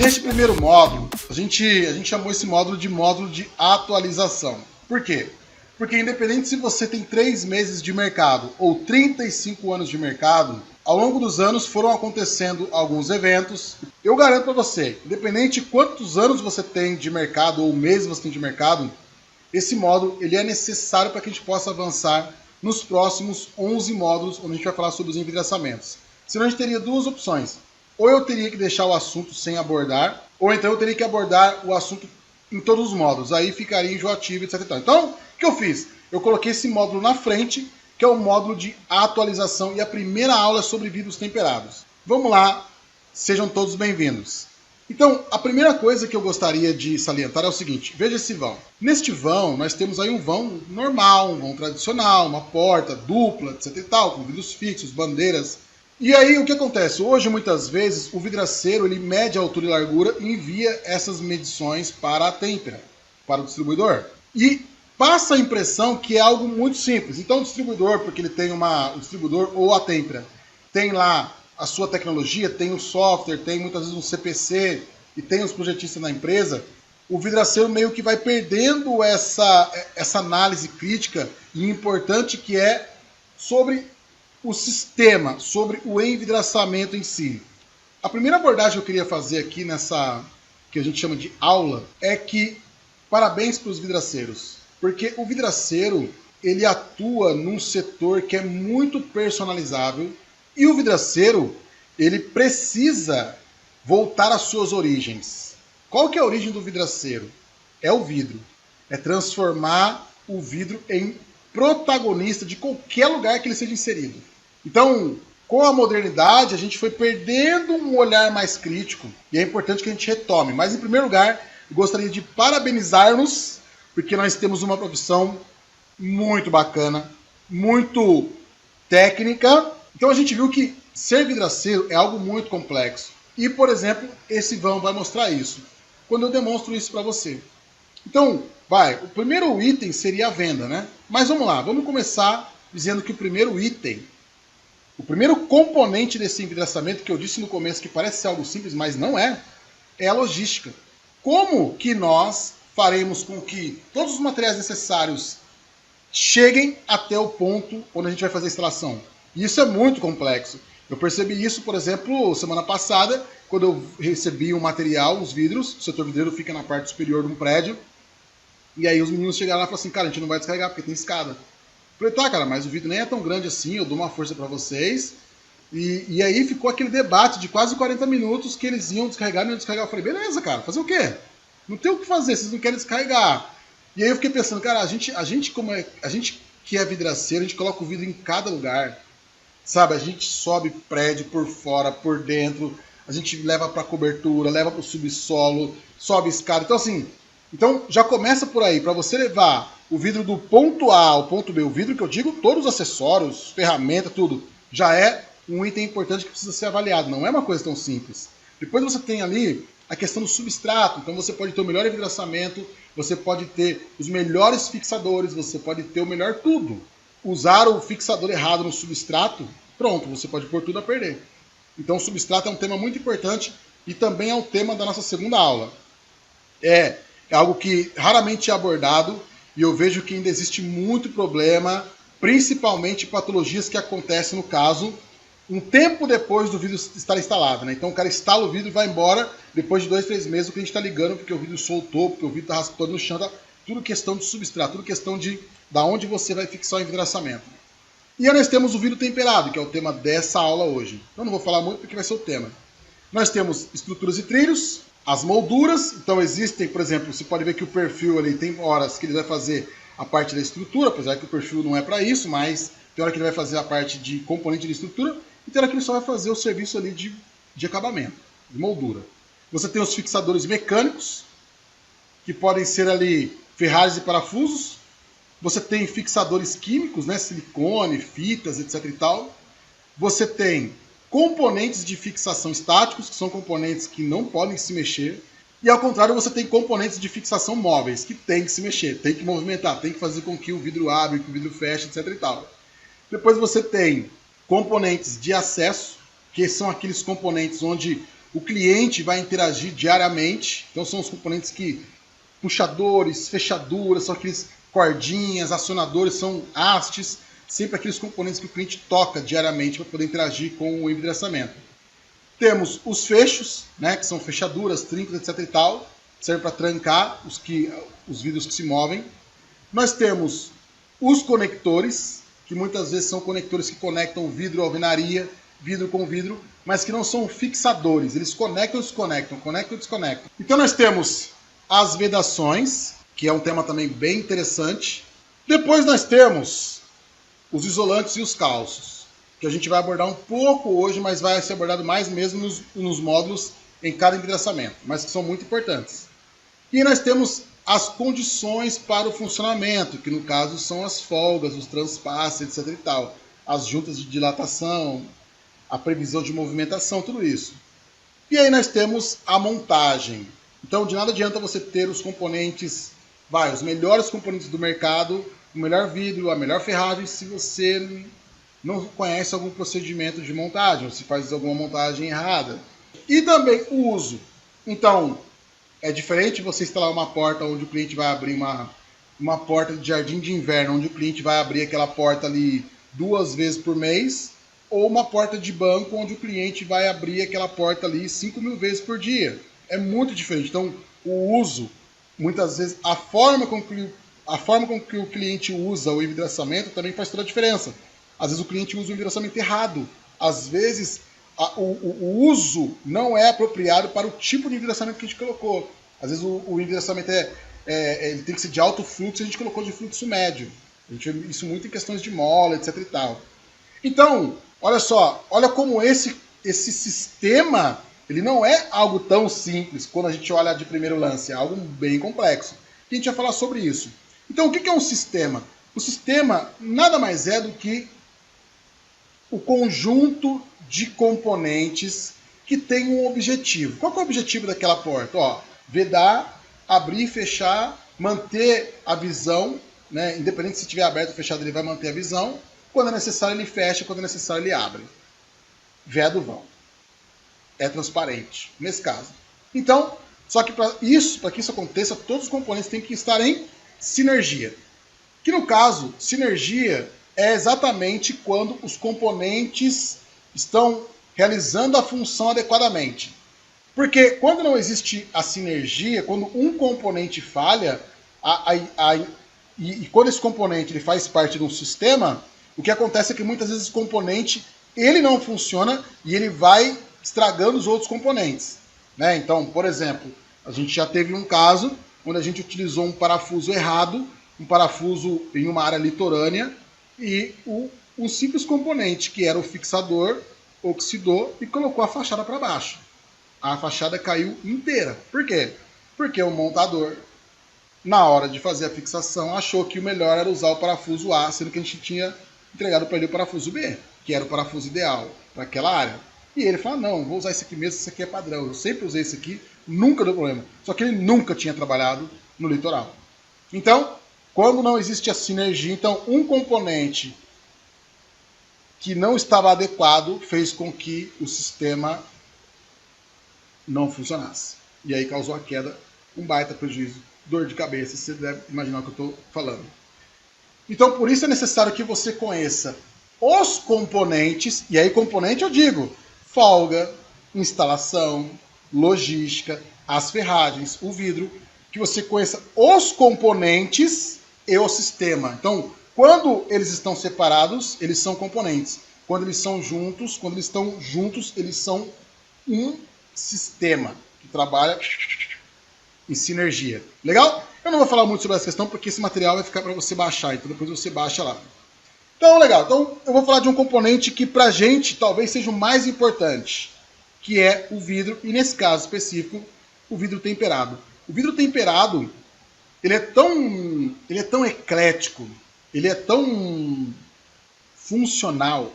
Neste primeiro módulo, a gente chamou esse módulo de atualização. Por quê? Porque independente se você tem 3 meses de mercado ou 35 anos de mercado, ao longo dos anos foram acontecendo alguns eventos. Eu garanto para você, independente de quantos anos você tem de mercado ou meses você tem de mercado, esse módulo ele é necessário para que a gente possa avançar nos próximos 11 módulos, onde a gente vai falar sobre os envidraçamentos. Senão a gente teria duas opções. Ou eu teria que deixar o assunto sem abordar, ou então eu teria que abordar o assunto em todos os módulos. Aí ficaria enjoativo, etc. Então, o que eu fiz? Eu coloquei esse módulo na frente, que é o módulo de atualização, e a primeira aula é sobre vidros temperados. Vamos lá, sejam todos bem-vindos. Então, a primeira coisa que eu gostaria de salientar é o seguinte, veja esse vão. Neste vão, nós temos aí um vão normal, um vão tradicional, uma porta dupla, etc e tal, com vidros fixos, bandeiras. E aí, o que acontece? Hoje, muitas vezes, o vidraceiro ele mede a altura e largura e envia essas medições para a têmpera, para o distribuidor. E passa a impressão que é algo muito simples. Então, o distribuidor, porque ele tem o distribuidor ou a têmpera, tem lá a sua tecnologia, tem o software, tem muitas vezes um CPC e tem os projetistas na empresa, o vidraceiro meio que vai perdendo essa análise crítica e importante que é sobre o sistema, sobre o envidraçamento em si. A primeira abordagem que eu queria fazer aqui nessa, que a gente chama de aula, é que parabéns para os vidraceiros, porque o vidraceiro ele atua num setor que é muito personalizável e o vidraceiro ele precisa voltar às suas origens. Qual que é a origem do vidraceiro? É o vidro. É transformar o vidro em protagonista de qualquer lugar que ele seja inserido. Então, com a modernidade, a gente foi perdendo um olhar mais crítico e é importante que a gente retome. Mas, em primeiro lugar, eu gostaria de parabenizar-nos, porque nós temos uma profissão muito bacana, muito técnica. Então, a gente viu que ser vidraceiro é algo muito complexo. E, por exemplo, esse vão vai mostrar isso. Quando eu demonstro isso para você. Então, o primeiro item seria a venda, né? Mas vamos lá, vamos começar dizendo que o primeiro item, o primeiro componente desse envidraçamento, que eu disse no começo que parece ser algo simples, mas não é a logística. Como que nós faremos com que todos os materiais necessários cheguem até o ponto onde a gente vai fazer a instalação? E isso é muito complexo. Eu percebi isso, por exemplo, semana passada, quando eu recebi um material, os vidros, o setor vidreiro fica na parte superior de um prédio, e aí os meninos chegaram lá e falaram assim, cara, a gente não vai descarregar porque tem escada. Eu falei, tá, cara, mas o vidro nem é tão grande assim, eu dou uma força para vocês. E aí ficou aquele debate de quase 40 minutos que eles iam descarregar, não iam descarregar. Eu falei, beleza, cara, fazer o quê? Não tem o que fazer, vocês não querem descarregar. E aí eu fiquei pensando, cara, a gente que é vidraceiro, a gente coloca o vidro em cada lugar. Sabe, a gente sobe prédio por fora, por dentro, a gente leva para cobertura, leva para o subsolo, sobe escada. Então assim, já começa por aí, para você levar o vidro do ponto A ao ponto B, o vidro que eu digo, todos os acessórios, ferramenta, tudo, já é um item importante que precisa ser avaliado, não é uma coisa tão simples. Depois você tem ali a questão do substrato, então você pode ter o melhor envidraçamento, você pode ter os melhores fixadores, você pode ter o melhor tudo. Usar o fixador errado no substrato, pronto, você pode pôr tudo a perder. Então o substrato é um tema muito importante e também é o tema da nossa segunda aula. É algo que raramente é abordado e eu vejo que ainda existe muito problema, principalmente patologias que acontecem no caso um tempo depois do vidro estar instalado, né? Então o cara instala o vidro e vai embora, depois de 2, 3 meses o cliente está ligando porque o vidro soltou, porque o vidro está raspando no chão, tá? Tudo questão de substrato, tudo questão de da onde você vai fixar o envidraçamento. E aí nós temos o vidro temperado, que é o tema dessa aula hoje. Eu não vou falar muito porque vai ser o tema. Nós temos estruturas e trilhos, as molduras, então existem, por exemplo, você pode ver que o perfil ali tem horas que ele vai fazer a parte da estrutura, apesar que o perfil não é para isso, mas tem hora que ele vai fazer a parte de componente de estrutura e tem hora que ele só vai fazer o serviço ali de acabamento, de moldura. Você tem os fixadores mecânicos, que podem ser ali ferragens e parafusos. Você tem fixadores químicos, né, silicone, fitas, etc e tal. Você tem componentes de fixação estáticos, que são componentes que não podem se mexer. E ao contrário, você tem componentes de fixação móveis, que tem que se mexer, tem que movimentar, tem que fazer com que o vidro abra, que o vidro feche, etc e tal. Depois você tem componentes de acesso, que são aqueles componentes onde o cliente vai interagir diariamente. Então são os componentes que puxadores, fechaduras, são aqueles cordinhas, acionadores, são hastes, sempre aqueles componentes que o cliente toca diariamente para poder interagir com o envidraçamento. Temos os fechos, né, que são fechaduras, trincos, etc e tal, serve para trancar os vidros que se movem. Nós temos os conectores, que muitas vezes são conectores que conectam vidro à alvenaria, vidro com vidro, mas que não são fixadores. Eles conectam e desconectam, conectam e desconectam. Então nós temos as vedações, que é um tema também bem interessante. Depois nós temos os isolantes e os calços, que a gente vai abordar um pouco hoje, mas vai ser abordado mais mesmo nos módulos em cada envidraçamento, mas que são muito importantes. E nós temos as condições para o funcionamento, que no caso são as folgas, os transpasses, etc e tal, as juntas de dilatação, a previsão de movimentação, tudo isso. E aí nós temos a montagem. Então de nada adianta você ter os componentes, os melhores componentes do mercado, o melhor vidro, a melhor ferragem, se você não conhece algum procedimento de montagem, ou se faz alguma montagem errada. E também o uso. Então, é diferente você instalar uma porta onde o cliente vai abrir uma porta de jardim de inverno, onde o cliente vai abrir aquela porta ali 2 vezes por mês, ou uma porta de banco onde o cliente vai abrir aquela porta ali 5.000 vezes por dia. É muito diferente. Então, o uso, muitas vezes, a forma com que o cliente usa o envidraçamento também faz toda a diferença. Às vezes o cliente usa o envidraçamento errado. Às vezes o uso não é apropriado para o tipo de envidraçamento que a gente colocou. Às vezes o envidraçamento ele tem que ser de alto fluxo e a gente colocou de fluxo médio. A gente vê isso muito em questões de mola, etc e tal. Então, olha só, olha como esse sistema ele não é algo tão simples quando a gente olha de primeiro lance, é algo bem complexo. E a gente vai falar sobre isso. Então, o que é um sistema? O sistema nada mais é do que o conjunto de componentes que tem um objetivo. Qual que é o objetivo daquela porta? Vedar, abrir, fechar, manter a visão, né? Independente se estiver aberto ou fechado, ele vai manter a visão. Quando é necessário, ele fecha, quando é necessário, ele abre. Veda o vão. É transparente, nesse caso. Então, só que para que isso aconteça, todos os componentes têm que estar em sinergia. Que no caso, sinergia é exatamente quando os componentes estão realizando a função adequadamente. Porque quando não existe a sinergia, quando um componente falha, e quando esse componente ele faz parte de um sistema, o que acontece é que muitas vezes o componente ele não funciona e ele vai estragando os outros componentes. Né? Então, por exemplo, a gente já teve um caso onde a gente utilizou um parafuso errado, um parafuso em uma área litorânea, e um simples componente, que era o fixador, oxidou e colocou a fachada para baixo. A fachada caiu inteira. Por quê? Porque o montador, na hora de fazer a fixação, achou que o melhor era usar o parafuso A, sendo que a gente tinha entregado para ele o parafuso B, que era o parafuso ideal para aquela área. E ele falou, não, vou usar esse aqui mesmo, esse aqui é padrão. Eu sempre usei esse aqui, nunca deu problema. Só que ele nunca tinha trabalhado no litoral. Então, quando não existe a sinergia, então um componente que não estava adequado fez com que o sistema não funcionasse. E aí causou a queda, um baita prejuízo, dor de cabeça, você deve imaginar o que eu estou falando. Então, por isso é necessário que você conheça os componentes, e aí componente eu digo, folga, instalação, logística, as ferragens, o vidro, que você conheça os componentes e o sistema. Então, quando eles estão separados, eles são componentes. Quando eles estão juntos, eles são um sistema que trabalha em sinergia. Legal? Eu não vou falar muito sobre essa questão porque esse material vai ficar para você baixar, então depois você baixa lá. Então, legal. Então, eu vou falar de um componente que pra gente talvez seja o mais importante, que é o vidro, e nesse caso específico, o vidro temperado. O vidro temperado, ele é tão eclético, ele é tão funcional,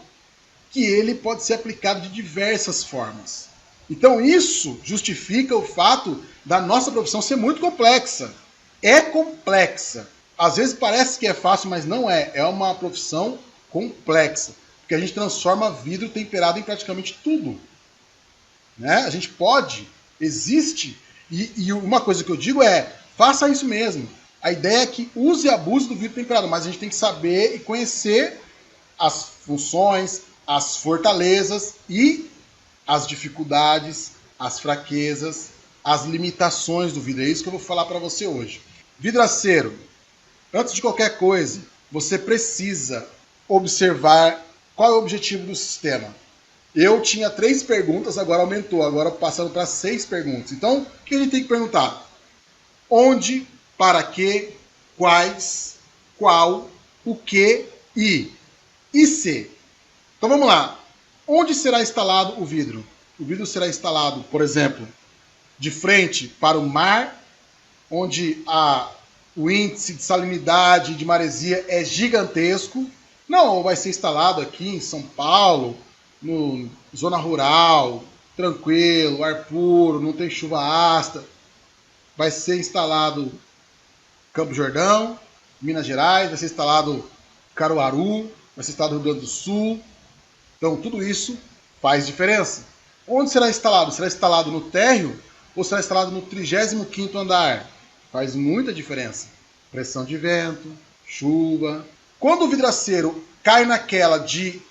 que ele pode ser aplicado de diversas formas. Então isso justifica o fato da nossa profissão ser muito complexa. É complexa. Às vezes parece que é fácil, mas não é. É uma profissão complexa. Porque a gente transforma vidro temperado em praticamente tudo. né? A gente pode, existe, e uma coisa que eu digo é, faça isso mesmo. A ideia é que use e abuse do vidro temperado, mas a gente tem que saber e conhecer as funções, as fortalezas e as dificuldades, as fraquezas, as limitações do vidro. É isso que eu vou falar para você hoje. Vidraceiro, antes de qualquer coisa, você precisa observar qual é o objetivo do sistema. Eu tinha 3 perguntas, agora aumentou, agora passando para 6 perguntas. Então, o que a gente tem que perguntar? Onde, para quê, quais, qual, o que e se. Então vamos lá. Onde será instalado o vidro? O vidro será instalado, por exemplo, de frente para o mar, onde o índice de salinidade de maresia é gigantesco. Não vai ser instalado aqui em São Paulo, no zona rural, tranquilo, ar puro, não tem chuva ácida. Vai ser instalado Campo Jordão, Minas Gerais, vai ser instalado Caruaru, vai ser instalado Rio Grande do Sul. Então tudo isso faz diferença. Onde será instalado? Será instalado no térreo ou será instalado no 35º andar? Faz muita diferença. Pressão de vento, chuva. Quando o vidraceiro cai naquela de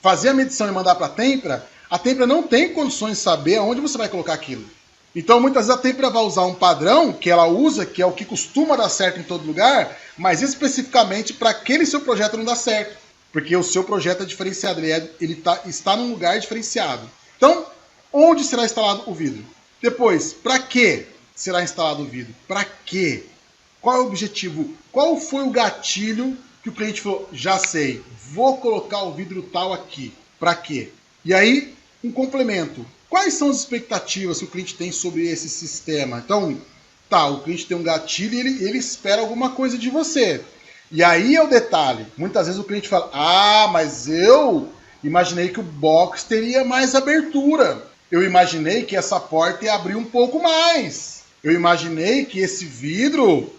fazer a medição e mandar para a têmpera não tem condições de saber aonde você vai colocar aquilo. Então, muitas vezes a têmpera vai usar um padrão que ela usa, que é o que costuma dar certo em todo lugar, mas especificamente para aquele seu projeto não dá certo. Porque o seu projeto é diferenciado, está num lugar diferenciado. Então, onde será instalado o vidro? Depois, para que será instalado o vidro? Para quê? Qual é o objetivo? Qual foi o gatilho que o cliente falou, já sei, vou colocar o vidro tal aqui. Para quê? E aí, um complemento. Quais são as expectativas que o cliente tem sobre esse sistema? Então, o cliente tem um gatilho e ele espera alguma coisa de você. E aí é o detalhe. Muitas vezes o cliente fala, mas eu imaginei que o box teria mais abertura. Eu imaginei que essa porta ia abrir um pouco mais. Eu imaginei que esse vidro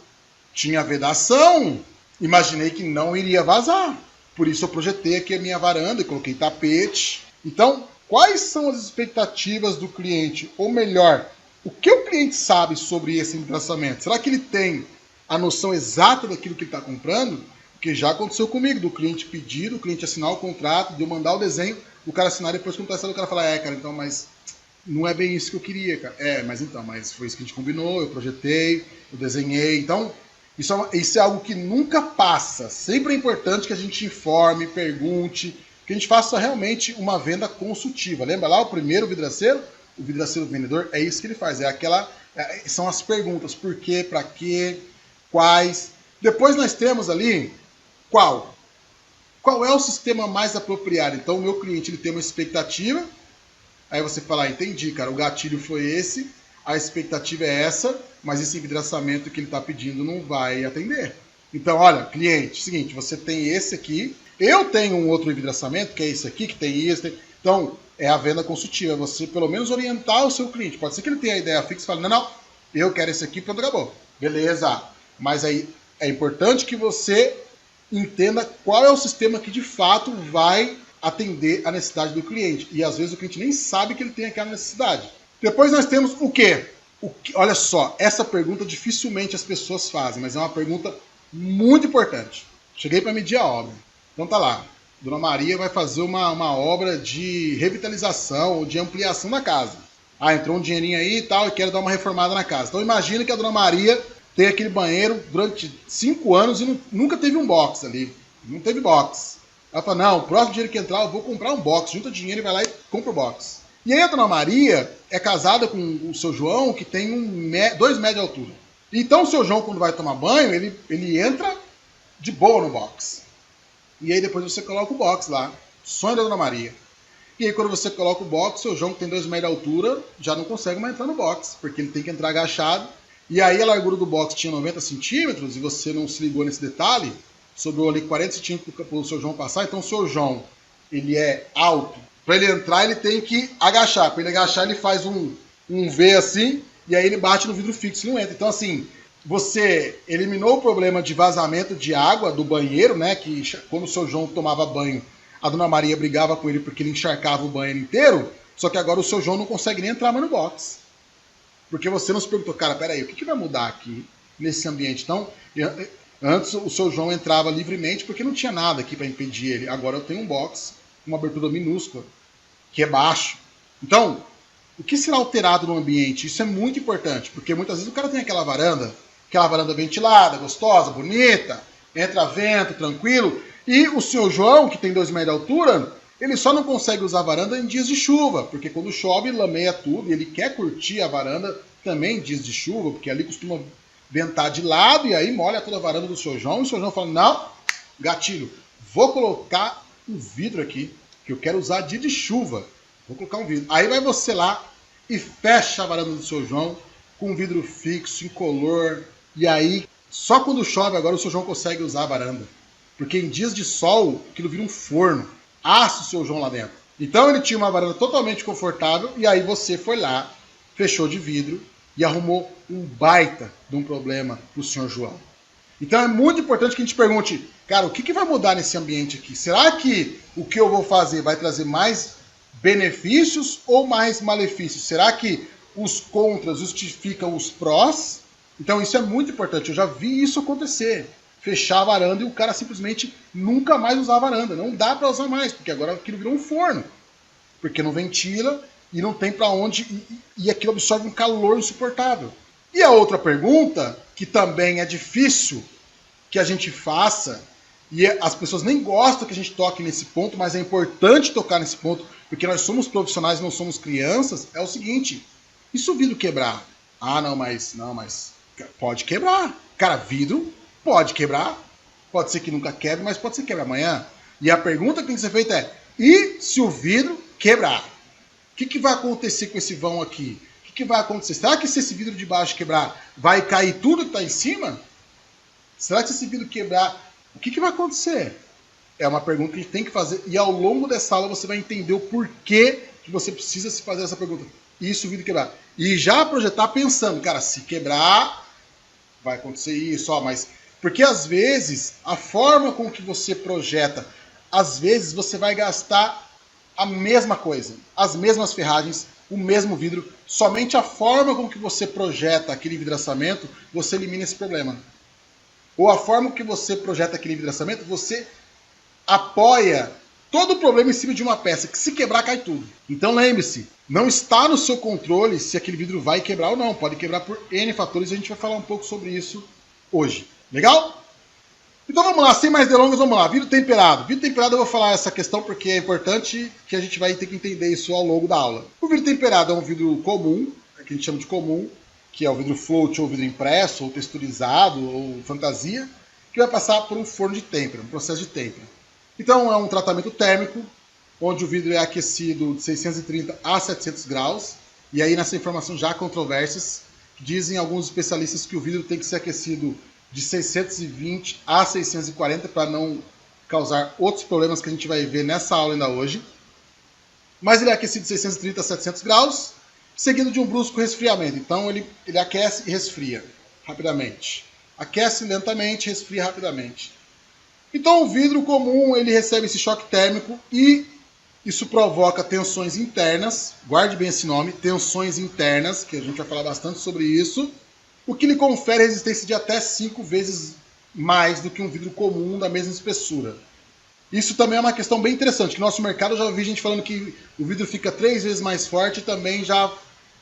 tinha vedação. Imaginei que não iria vazar. Por isso eu projetei aqui a minha varanda e coloquei tapete. Então, quais são as expectativas do cliente? Ou melhor, o que o cliente sabe sobre esse entraçamento? Será que ele tem a noção exata daquilo que ele está comprando? Porque já aconteceu comigo, do cliente pedir, do cliente assinar o contrato, de eu mandar o desenho, o cara assinar e depois quando tá assinando, o cara fala, cara, então, mas não é bem isso que eu queria, cara. Mas foi isso que a gente combinou, eu projetei, eu desenhei. Então, isso é algo que nunca passa. Sempre é importante que a gente informe, pergunte, que a gente faça realmente uma venda consultiva. Lembra lá o primeiro vidraceiro? O vidraceiro vendedor, é isso que ele faz. São as perguntas. Por quê? Para quê? Quais? Depois nós temos ali qual? Qual é o sistema mais apropriado? Então o meu cliente ele tem uma expectativa. Aí você fala, entendi, cara, o gatilho foi esse, a expectativa é essa, mas esse envidraçamento que ele está pedindo não vai atender. Então, olha, cliente, seguinte, você tem esse aqui, eu tenho um outro envidraçamento, que é esse aqui, que tem isso. Então, é a venda consultiva, você pelo menos orientar o seu cliente. Pode ser que ele tenha a ideia fixa e fale, não, eu quero esse aqui, pronto, acabou. Beleza, mas aí é importante que você entenda qual é o sistema que de fato vai atender a necessidade do cliente. E às vezes o cliente nem sabe que ele tem aquela necessidade. Depois nós temos o quê? Olha só, essa pergunta dificilmente as pessoas fazem, mas é uma pergunta muito importante. Cheguei para medir a obra. Então tá lá. Dona Maria vai fazer uma obra de revitalização ou de ampliação na casa. Entrou um dinheirinho aí e tal, e quero dar uma reformada na casa. Então imagina que a Dona Maria tem aquele banheiro durante 5 anos e nunca teve um box ali. Não teve box. Ela fala, não, o próximo dinheiro que entrar eu vou comprar um box. Junta dinheiro e vai lá e compra o box. E aí a Dona Maria é casada com o seu João, que tem 2 metros de altura. Então o seu João, quando vai tomar banho, ele entra de boa no box. E aí depois você coloca o box lá. Sonho da Dona Maria. E aí quando você coloca o box, o seu João, que tem 2 metros de altura, já não consegue mais entrar no box, porque ele tem que entrar agachado. E aí a largura do box tinha 90 centímetros, e você não se ligou nesse detalhe, sobrou ali 40 centímetros para o seu João passar. Então o seu João, ele é alto. Para ele entrar, ele tem que agachar. Para ele agachar, ele faz um V assim, e aí ele bate no vidro fixo e não entra. Então assim, você eliminou o problema de vazamento de água do banheiro, né? Que quando o seu João tomava banho, a Dona Maria brigava com ele porque ele encharcava o banheiro inteiro. Só que agora o seu João não consegue nem entrar mais no box. Porque você não se perguntou, cara, peraí, o que vai mudar aqui nesse ambiente? Então, antes o seu João entrava livremente porque não tinha nada aqui para impedir ele. Agora eu tenho um box, uma abertura minúscula, que é baixo. Então, o que será alterado no ambiente? Isso é muito importante, porque muitas vezes o cara tem aquela varanda ventilada, gostosa, bonita, entra vento, tranquilo, e o seu João, que tem 2 metros de altura, ele só não consegue usar a varanda em dias de chuva, porque quando chove, lameia tudo, e ele quer curtir a varanda também em dias de chuva, porque ali costuma ventar de lado, e aí molha toda a varanda do seu João, e o seu João fala, não, gatilho, vou colocar um vidro aqui, que eu quero usar dia de chuva. Vou colocar um vidro. Aí vai você lá e fecha a varanda do seu João com um vidro fixo, incolor. E aí, só quando chove agora o seu João consegue usar a varanda. Porque em dias de sol, aquilo vira um forno. Assa o seu João lá dentro. Então ele tinha uma varanda totalmente confortável e aí você foi lá, fechou de vidro e arrumou um baita de um problema para o senhor João. Então é muito importante que a gente pergunte, cara, o que vai mudar nesse ambiente aqui? Será que o que eu vou fazer vai trazer mais benefícios ou mais malefícios? Será que os contras justificam os prós? Então isso é muito importante. Eu já vi isso acontecer. Fechar a varanda e o cara simplesmente nunca mais usar a varanda. Não dá para usar mais, porque agora aquilo virou um forno. Porque não ventila e não tem para onde... E aquilo absorve um calor insuportável. E a outra pergunta, que também é difícil que a gente faça, e as pessoas nem gostam que a gente toque nesse ponto, mas é importante tocar nesse ponto, porque nós somos profissionais e não somos crianças, é o seguinte, e se o vidro quebrar? Ah, não, mas pode quebrar. Cara, vidro pode quebrar, pode ser que nunca quebre, mas pode ser que quebre amanhã. E a pergunta que tem que ser feita é, e se o vidro quebrar? O que vai acontecer com esse vão aqui? O que vai acontecer? Será que se esse vidro de baixo quebrar, vai cair tudo que está em cima? Será que se esse vidro quebrar, o que vai acontecer? É uma pergunta que a gente tem que fazer e ao longo dessa aula você vai entender o porquê que você precisa se fazer essa pergunta. E se o vidro quebrar? E já projetar pensando, cara, se quebrar, vai acontecer isso, ó, mas... Porque às vezes, a forma com que você projeta, às vezes você vai gastar a mesma coisa, as mesmas ferragens, o mesmo vidro, somente a forma com que você projeta aquele vidraçamento, você elimina esse problema. Ou a forma que você projeta aquele vidraçamento, você apoia todo o problema em cima de uma peça, que se quebrar cai tudo. Então lembre-se, não está no seu controle se aquele vidro vai quebrar ou não, pode quebrar por N fatores, e a gente vai falar um pouco sobre isso hoje. Legal? Então vamos lá, sem mais delongas, vamos lá. Vidro temperado. Vidro temperado eu vou falar essa questão porque é importante que a gente vai ter que entender isso ao longo da aula. O vidro temperado é um vidro comum, que a gente chama de comum, que é o vidro float ou vidro impresso, ou texturizado, ou fantasia, que vai passar por um forno de têmpera, um processo de têmpera. Então é um tratamento térmico, onde o vidro é aquecido de 630 a 700 graus, e aí nessa informação já há controvérsias, dizem alguns especialistas que o vidro tem que ser aquecido de 620 a 640 para não causar outros problemas que a gente vai ver nessa aula ainda hoje. Mas ele é aquecido de 630 a 700 graus, seguido de um brusco resfriamento. Então ele aquece e resfria rapidamente. Aquece lentamente, resfria rapidamente. Então o vidro comum ele recebe esse choque térmico e isso provoca tensões internas. Guarde bem esse nome, tensões internas, que a gente vai falar bastante sobre isso. O que lhe confere resistência de até 5 vezes mais do que um vidro comum da mesma espessura. Isso também é uma questão bem interessante, que no nosso mercado eu já vi gente falando que o vidro fica 3 vezes mais forte e também já...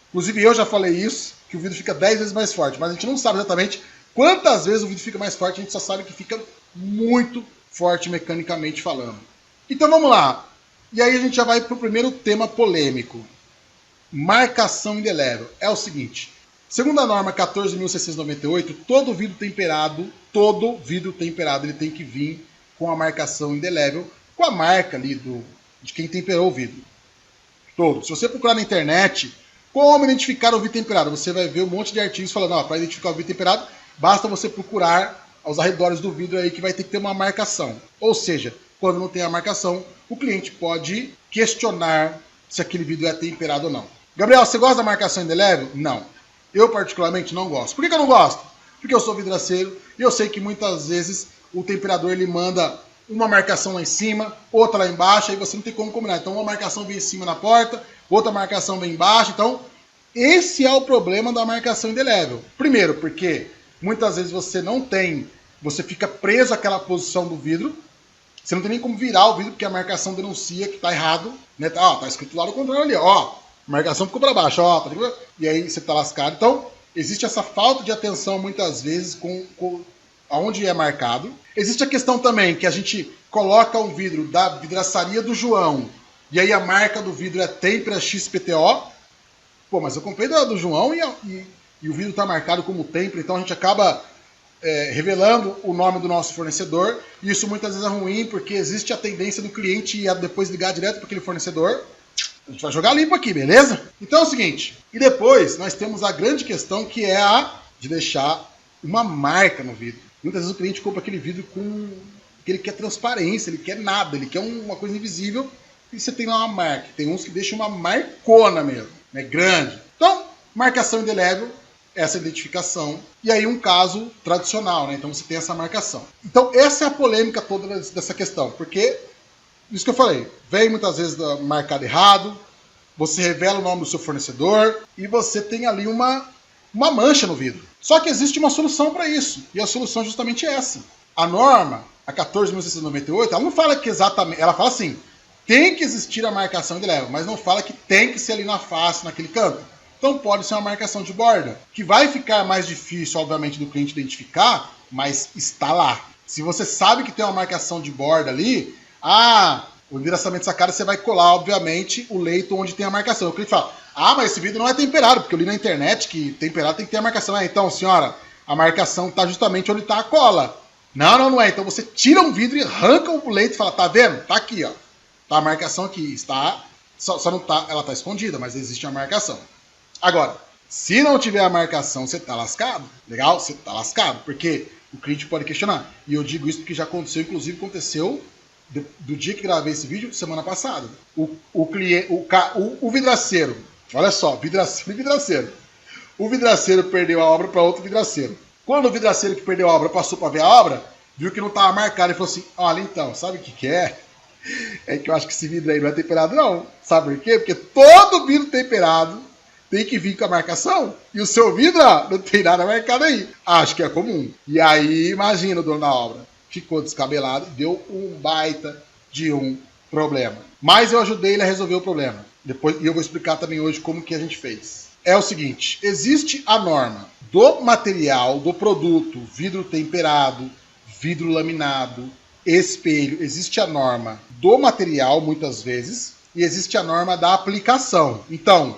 Inclusive eu já falei isso, que o vidro fica 10 vezes mais forte, mas a gente não sabe exatamente quantas vezes o vidro fica mais forte, a gente só sabe que fica muito forte mecanicamente falando. Então vamos lá. E aí a gente já vai para o primeiro tema polêmico. Marcação indelével. É o seguinte... Segundo a norma 14.698, todo vidro temperado, ele tem que vir com a marcação indelével, com a marca ali de quem temperou o vidro. Todo. Se você procurar na internet como identificar o vidro temperado, você vai ver um monte de artigos falando, para identificar o vidro temperado, basta você procurar aos arredores do vidro aí que vai ter que ter uma marcação. Ou seja, quando não tem a marcação, o cliente pode questionar se aquele vidro é temperado ou não. Gabriel, você gosta da marcação indelével? Não. Eu particularmente não gosto. Por que eu não gosto? Porque eu sou vidraceiro e eu sei que muitas vezes o temperador ele manda uma marcação lá em cima, outra lá embaixo, aí você não tem como combinar. Então uma marcação vem em cima na porta, outra marcação bem baixa. Então, esse é o problema da marcação indelével. Primeiro, porque muitas vezes você fica preso àquela posição do vidro, você não tem nem como virar o vidro, porque a marcação denuncia que está errado, né? Tá escrito lá no contrário ali, ó, a marcação ficou para baixo, ó, e aí você está lascado. Então, existe essa falta de atenção muitas vezes com aonde é marcado. Existe a questão também que a gente coloca um vidro da vidraçaria do João, e aí a marca do vidro é Tempera XPTO. Pô, mas eu comprei do João e o vidro está marcado como Tempera, então a gente acaba revelando o nome do nosso fornecedor, e isso muitas vezes é ruim, porque existe a tendência do cliente ir depois ligar direto para aquele fornecedor. A gente vai jogar limpo aqui, beleza? Então é o seguinte, e depois nós temos a grande questão, que é a de deixar uma marca no vidro. Muitas vezes o cliente compra aquele vidro que ele quer transparência, ele quer nada, ele quer uma coisa invisível, e você tem lá uma marca. Tem uns que deixam uma marcona mesmo, né, grande. Então, marcação indelével, essa identificação, e aí um caso tradicional, né? Então você tem essa marcação. Então essa é a polêmica toda dessa questão, porque, isso que eu falei, vem muitas vezes marcado errado, você revela o nome do seu fornecedor, e você tem ali uma mancha no vidro. Só que existe uma solução para isso, e a solução é justamente essa. A norma, a 14.698, ela não fala que exatamente, ela fala assim, tem que existir a marcação indelével, mas não fala que tem que ser ali na face, naquele canto. Então pode ser uma marcação de borda, que vai ficar mais difícil, obviamente, do cliente identificar, mas está lá. Se você sabe que tem uma marcação de borda ali, o endereçamento sacada você vai colar, obviamente, o leito onde tem a marcação. O cliente fala, mas esse vidro não é temperado, porque eu li na internet que temperado tem que ter a marcação. Então, senhora, a marcação está justamente onde está a cola. Não é. Então você tira um vidro e arranca o leito e fala, tá vendo? Tá aqui, ó. Tá a marcação aqui, está, só não tá, ela está escondida, mas existe a marcação. Agora, se não tiver a marcação, você tá lascado, legal? Você tá lascado, porque o cliente pode questionar. E eu digo isso porque já aconteceu, inclusive aconteceu do dia que gravei esse vídeo, semana passada. O vidraceiro, olha só, vidraceiro. O vidraceiro perdeu a obra para outro vidraceiro. Quando o vidraceiro que perdeu a obra passou para ver a obra, viu que não estava marcado e falou assim, olha então, sabe o que é? É que eu acho que esse vidro aí não é temperado não. Sabe por quê? Porque todo vidro temperado tem que vir com a marcação, e o seu vidro não tem nada marcado aí. Acho que é comum. E aí, imagina o dono da obra. Ficou descabelado e deu um baita de um problema. Mas eu ajudei ele a resolver o problema. E eu vou explicar também hoje como que a gente fez. É o seguinte, existe a norma do material, do produto, vidro temperado, vidro laminado, espelho. Existe a norma do material, muitas vezes, e existe a norma da aplicação. Então,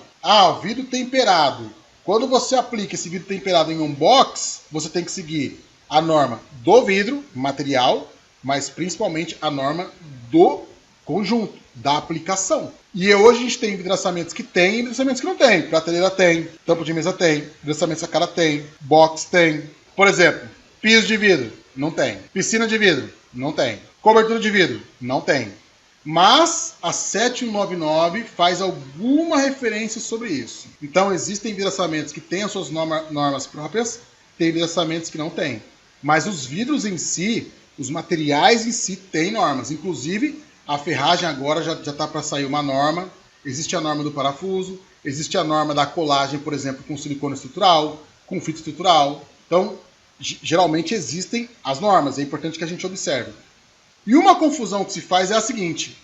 vidro temperado. Quando você aplica esse vidro temperado em um box, você tem que seguir a norma do vidro, material, mas principalmente a norma do conjunto, da aplicação. E hoje a gente tem vidraçamentos que tem e vidraçamentos que não tem. Prateleira tem, tampa de mesa tem, vidraçamento sacada tem, box tem. Por exemplo, piso de vidro, não tem. Piscina de vidro, não tem. Cobertura de vidro, não tem. Mas a 7199 faz alguma referência sobre isso. Então existem vidraçamentos que têm as suas normas próprias, tem vidraçamentos que não têm. Mas os vidros em si, os materiais em si têm normas. Inclusive, a ferragem agora já está para sair uma norma. Existe a norma do parafuso, existe a norma da colagem, por exemplo, com silicone estrutural, com fita estrutural. Então, geralmente existem as normas, é importante que a gente observe. E uma confusão que se faz é a seguinte,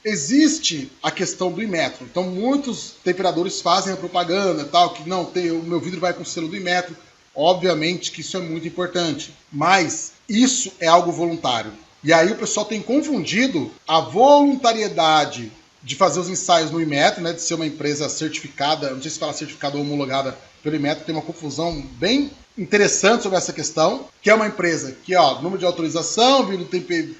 existe a questão do Inmetro. Então muitos temperadores fazem a propaganda, tal, que não, o meu vidro vai com o selo do Inmetro. Obviamente que isso é muito importante, mas isso é algo voluntário. E aí o pessoal tem confundido a voluntariedade de fazer os ensaios no Inmetro, né, de ser uma empresa certificada, não sei se fala certificada ou homologada pelo Inmetro, tem uma confusão bem interessante sobre essa questão, que é uma empresa que, número de autorização, vidro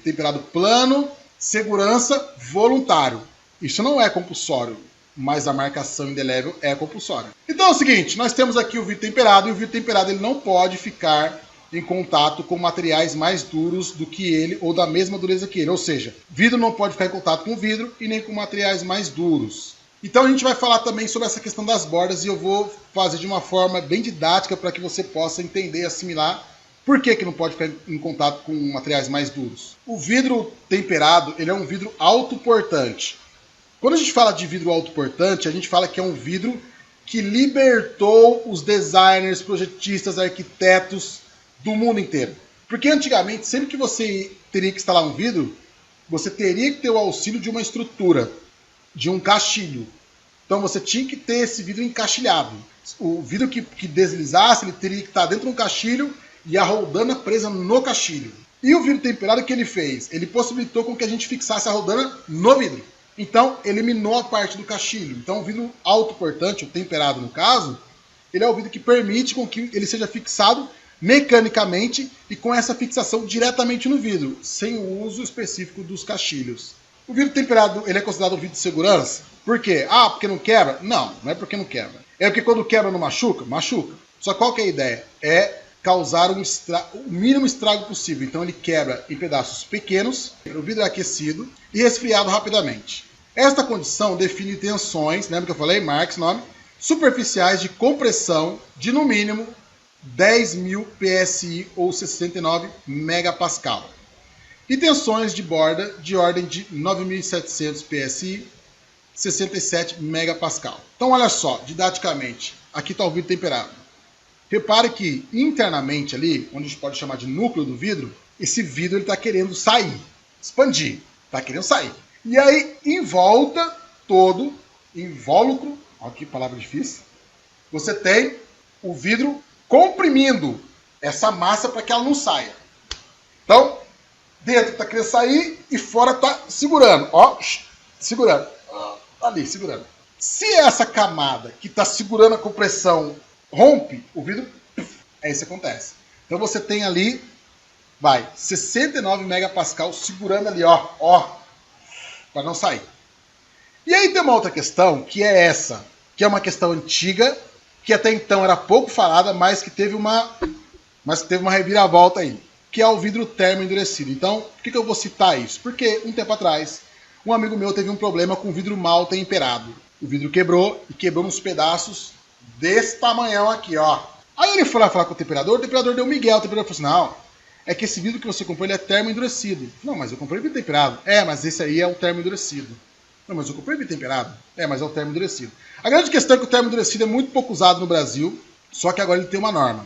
temperado plano, segurança, voluntário. Isso não é compulsório, mas a marcação indelével é compulsória. Então é o seguinte, nós temos aqui o vidro temperado, e o vidro temperado ele não pode ficar em contato com materiais mais duros do que ele, ou da mesma dureza que ele. Ou seja, vidro não pode ficar em contato com vidro e nem com materiais mais duros. Então a gente vai falar também sobre essa questão das bordas, e eu vou fazer de uma forma bem didática para que você possa entender e assimilar por que não pode ficar em contato com materiais mais duros. O vidro temperado ele é um vidro autoportante. Quando a gente fala de vidro autoportante, a gente fala que é um vidro que libertou os designers, projetistas, arquitetos do mundo inteiro. Porque antigamente, sempre que você teria que instalar um vidro, você teria que ter o auxílio de uma estrutura, de um caixilho. Então você tinha que ter esse vidro encaixilhado. O vidro que deslizasse, ele teria que estar dentro de um caixilho e a roldana presa no caixilho. E o vidro temperado, o que ele fez? Ele possibilitou com que a gente fixasse a roldana no vidro. Então, eliminou a parte do caixilho. Então, o vidro autoportante, o temperado no caso, ele é o vidro que permite com que ele seja fixado mecanicamente e com essa fixação diretamente no vidro, sem o uso específico dos caixilhos. O vidro temperado, ele é considerado um vidro de segurança? Por quê? Ah, porque não quebra? Não, não é porque não quebra. É porque quando quebra não machuca? Machuca. Só qual que é a ideia? É causar o mínimo estrago possível. Então ele quebra em pedaços pequenos, o vidro é aquecido e resfriado rapidamente. Esta condição define tensões, lembra que eu falei? Marx, nome, superficiais de compressão de no mínimo 10.000 PSI ou 69 megapascal. E tensões de borda de ordem de 9.700 PSI, 67 megapascal. Então olha só, didaticamente, aqui está o vidro temperado. Repare que internamente ali, onde a gente pode chamar de núcleo do vidro, esse vidro está querendo sair, expandir, está querendo sair. E aí, em volta todo, invólucro, olha que palavra difícil, você tem o vidro comprimindo essa massa para que ela não saia. Então, dentro está querendo sair e fora está segurando, ó, segurando, ali, segurando. Se essa camada que está segurando a compressão rompe, o vidro, é isso que acontece. Então você tem ali, 69 megapascal segurando ali, ó, para não sair. E aí tem uma outra questão, que é essa, que é uma questão antiga, que até então era pouco falada, mas que teve uma reviravolta aí, que é o vidro termo-endurecido. Então, por que eu vou citar isso? Porque um tempo atrás, um amigo meu teve um problema com vidro mal temperado. O vidro quebrou e quebrou uns pedaços desse tamanhão aqui, ó. Aí ele foi lá falar com o temperador deu migué, o temperador falou assim, não, é que esse vidro que você comprou, ele é termo-endurecido. Não, mas eu comprei vidro temperado. É, mas esse aí é o termo-endurecido. Não, mas eu comprei vidro temperado. É, mas é o termo-endurecido. A grande questão é que o termo-endurecido é muito pouco usado no Brasil, só que agora ele tem uma norma.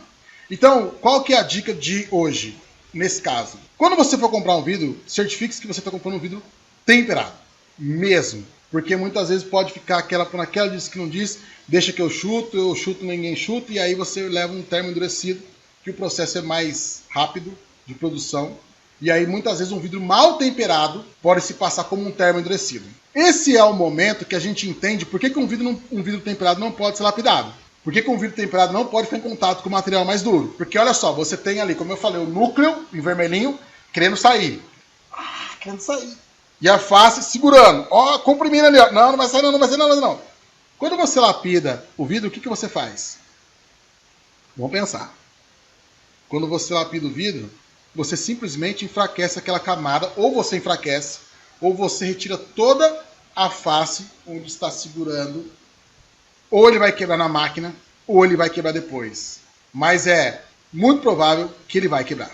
Então, qual que é a dica de hoje, nesse caso? Quando você for comprar um vidro, certifique-se que você está comprando um vidro temperado. Mesmo. Porque muitas vezes pode ficar aquela por naquela, diz que não diz, deixa que eu chuto, ninguém chuta, e aí você leva um termo endurecido, que o processo é mais rápido de produção. E aí muitas vezes um vidro mal temperado pode se passar como um termo endurecido. Esse é o momento que a gente entende por que um vidro temperado não pode ser lapidado. Por que um vidro temperado não pode ficar em contato com o material mais duro? Porque olha só, você tem ali, como eu falei, o núcleo em vermelhinho querendo sair. Querendo sair. E a face segurando. Ó, comprimindo ali, ó. Não, não vai sair não, não vai sair não, não. Quando você lapida o vidro, o que você faz? Vamos pensar. Quando você lapida o vidro, você simplesmente enfraquece aquela camada, ou você enfraquece, ou você retira toda a face onde está segurando. Ou ele vai quebrar na máquina, ou ele vai quebrar depois. Mas é muito provável que ele vai quebrar.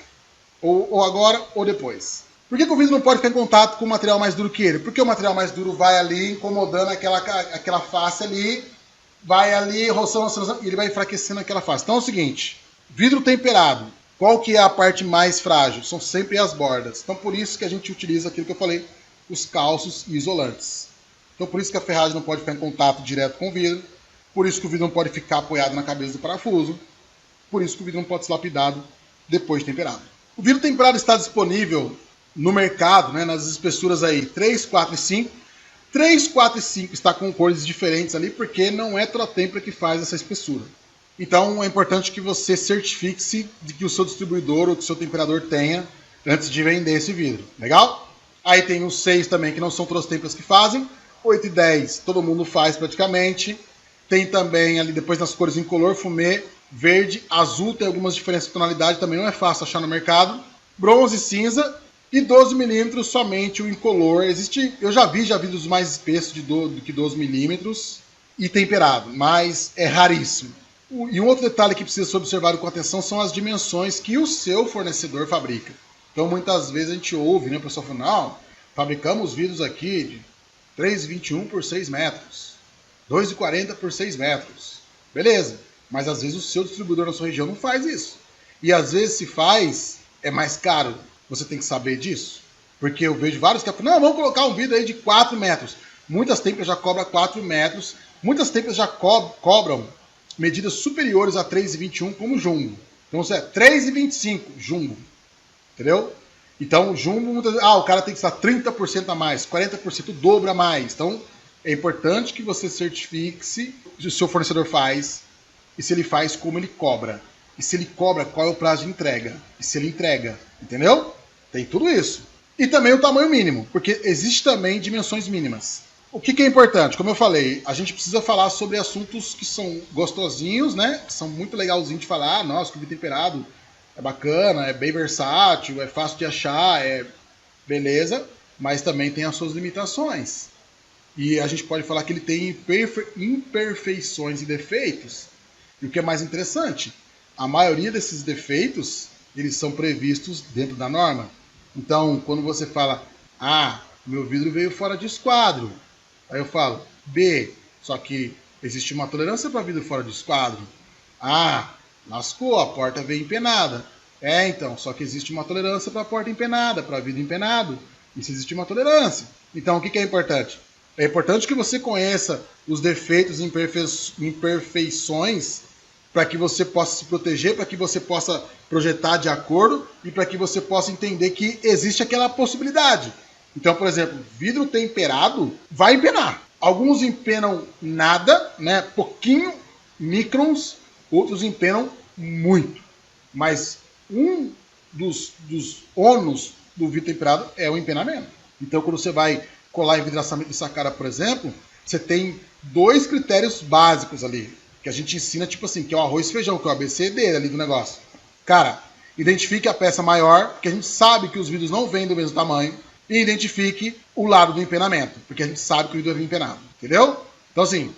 Ou agora, ou depois. Por que o vidro não pode ficar em contato com o material mais duro que ele? Porque o material mais duro vai ali incomodando aquela face ali, vai ali roçando, e ele vai enfraquecendo aquela face. Então é o seguinte, vidro temperado, qual que é a parte mais frágil? São sempre as bordas. Então por isso que a gente utiliza aquilo que eu falei, os calços e isolantes. Então por isso que a ferragem não pode ficar em contato direto com o vidro, por isso que o vidro não pode ficar apoiado na cabeça do parafuso, por isso que o vidro não pode ser lapidado depois de temperado. O vidro temperado está disponível no mercado, né, nas espessuras aí 3, 4 e 5. 3, 4 e 5 está com cores diferentes ali, porque não é toda a têmpera que faz essa espessura. Então é importante que você certifique-se de que o seu distribuidor ou que o seu temperador tenha antes de vender esse vidro. Legal? Aí tem os 6 também, que não são todas as têmperas que fazem. 8 e 10 todo mundo faz praticamente. Tem também ali depois nas cores incolor, fumê, verde, azul, tem algumas diferenças de tonalidade, também não é fácil achar no mercado. Bronze, cinza. E 12 milímetros somente o incolor. Eu já vi dos mais espessos do que 12 milímetros e temperado, mas é raríssimo. E um outro detalhe que precisa ser observado com atenção são as dimensões que o seu fornecedor fabrica. Então muitas vezes a gente ouve, né, o pessoal falando, não, fabricamos vidros aqui de 3,21 por 6 metros. 2,40 por 6 metros. Beleza. Mas às vezes o seu distribuidor na sua região não faz isso. E às vezes se faz, é mais caro. Você tem que saber disso. Porque eu vejo vários que falam, não, vamos colocar um vidro aí de 4 metros. Muitas têmperas já cobram 4 metros. Muitas têmperas já cobram medidas superiores a 3,21 como jumbo. Então, é 3,25 jumbo. Entendeu? Então, jumbo, o cara tem que estar 30% a mais, 40%, o dobro a mais. Então, é importante que você certifique se o seu fornecedor faz e se ele faz como ele cobra. E se ele cobra, qual é o prazo de entrega. E se ele entrega. Entendeu? Tem tudo isso. E também o tamanho mínimo, porque existe também dimensões mínimas. O que é importante? Como eu falei, a gente precisa falar sobre assuntos que são gostosinhos, né? Que são muito legalzinhos de falar. Nossa, que o vidro temperado é bacana, é bem versátil, é fácil de achar, é beleza, mas também tem as suas limitações. E a gente pode falar que ele tem imperfeições e defeitos. E o que é mais interessante, a maioria desses defeitos, eles são previstos dentro da norma. Então, quando você fala, meu vidro veio fora de esquadro, aí eu falo, B, só que existe uma tolerância para vidro fora de esquadro. Lascou, a porta veio empenada. Então, só que existe uma tolerância para a porta empenada, para vidro empenado. Isso existe uma tolerância. Então, o que é importante? É importante que você conheça os defeitos e imperfeições para que você possa se proteger, para que você possa projetar de acordo e para que você possa entender que existe aquela possibilidade. Então, por exemplo, vidro temperado vai empenar. Alguns empenam nada, né? Pouquinho, microns, outros empenam muito. Mas um dos ônus do vidro temperado é o empenamento. Então, quando você vai colar envidraçamento de sacada, por exemplo, você tem 2 critérios básicos ali, que a gente ensina, tipo assim, que é o arroz e feijão, que é o ABCD ali do negócio. Cara, identifique a peça maior, porque a gente sabe que os vidros não vêm do mesmo tamanho, e identifique o lado do empenamento, porque a gente sabe que o vidro é empenado, entendeu? Então, assim,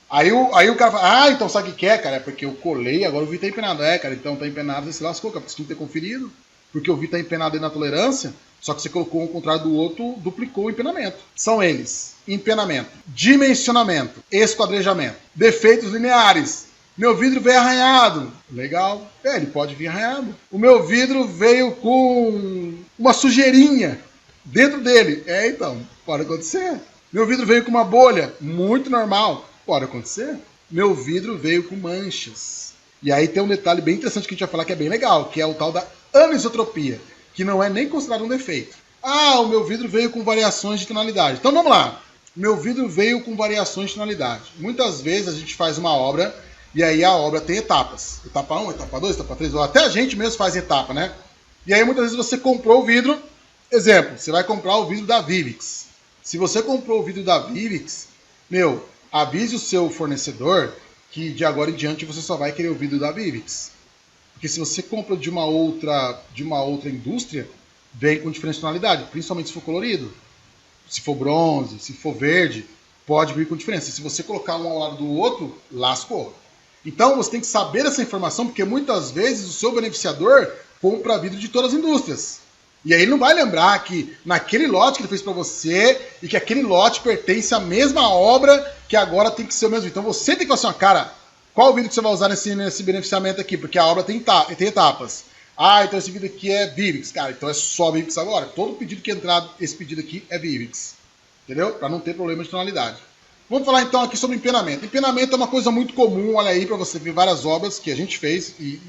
aí o cara fala, então sabe o que é, cara? É porque eu colei, agora o vidro tá empenado. Cara, então tá empenado, você se lascou, cara, você tinha que ter conferido, porque o vidro tá empenado aí na tolerância, só que você colocou um contrário do outro, duplicou o empenamento. São eles: empenamento, dimensionamento, esquadrejamento, defeitos lineares. Meu vidro veio arranhado. Legal. Ele pode vir arranhado. O meu vidro veio com uma sujeirinha dentro dele. Então, pode acontecer. Meu vidro veio com uma bolha. Muito normal. Pode acontecer. Meu vidro veio com manchas. E aí tem um detalhe bem interessante que a gente vai falar que é bem legal, que é o tal da anisotropia, que não é nem considerado um defeito. O meu vidro veio com variações de tonalidade. Então vamos lá. Meu vidro veio com variações de tonalidade. Muitas vezes a gente faz uma obra e aí a obra tem etapas. Etapa 1, etapa 2, etapa 3, ou até a gente mesmo faz etapa, né? E aí muitas vezes você comprou o vidro, exemplo, você vai comprar o vidro da Vivix. Se você comprou o vidro da Vivix, avise o seu fornecedor que de agora em diante você só vai querer o vidro da Vivix. Porque se você compra de uma outra indústria, vem com diferente tonalidade, principalmente se for colorido. Se for bronze, se for verde, pode vir com diferença. Se você colocar um ao lado do outro, lascou. Então você tem que saber essa informação, porque muitas vezes o seu beneficiador compra vidro de todas as indústrias. E aí ele não vai lembrar que naquele lote que ele fez para você e que aquele lote pertence à mesma obra que agora tem que ser o mesmo. Então você tem que falar assim, cara, qual vidro que você vai usar nesse beneficiamento aqui? Porque a obra tem etapas. Então esse vidro aqui é Vivix. Cara, então é só Vivix agora. Todo pedido que entrar, esse pedido aqui é Vivix. Entendeu? Para não ter problema de tonalidade. Vamos falar então aqui sobre empenamento. Empenamento é uma coisa muito comum, olha aí, para você ver várias obras que a gente fez e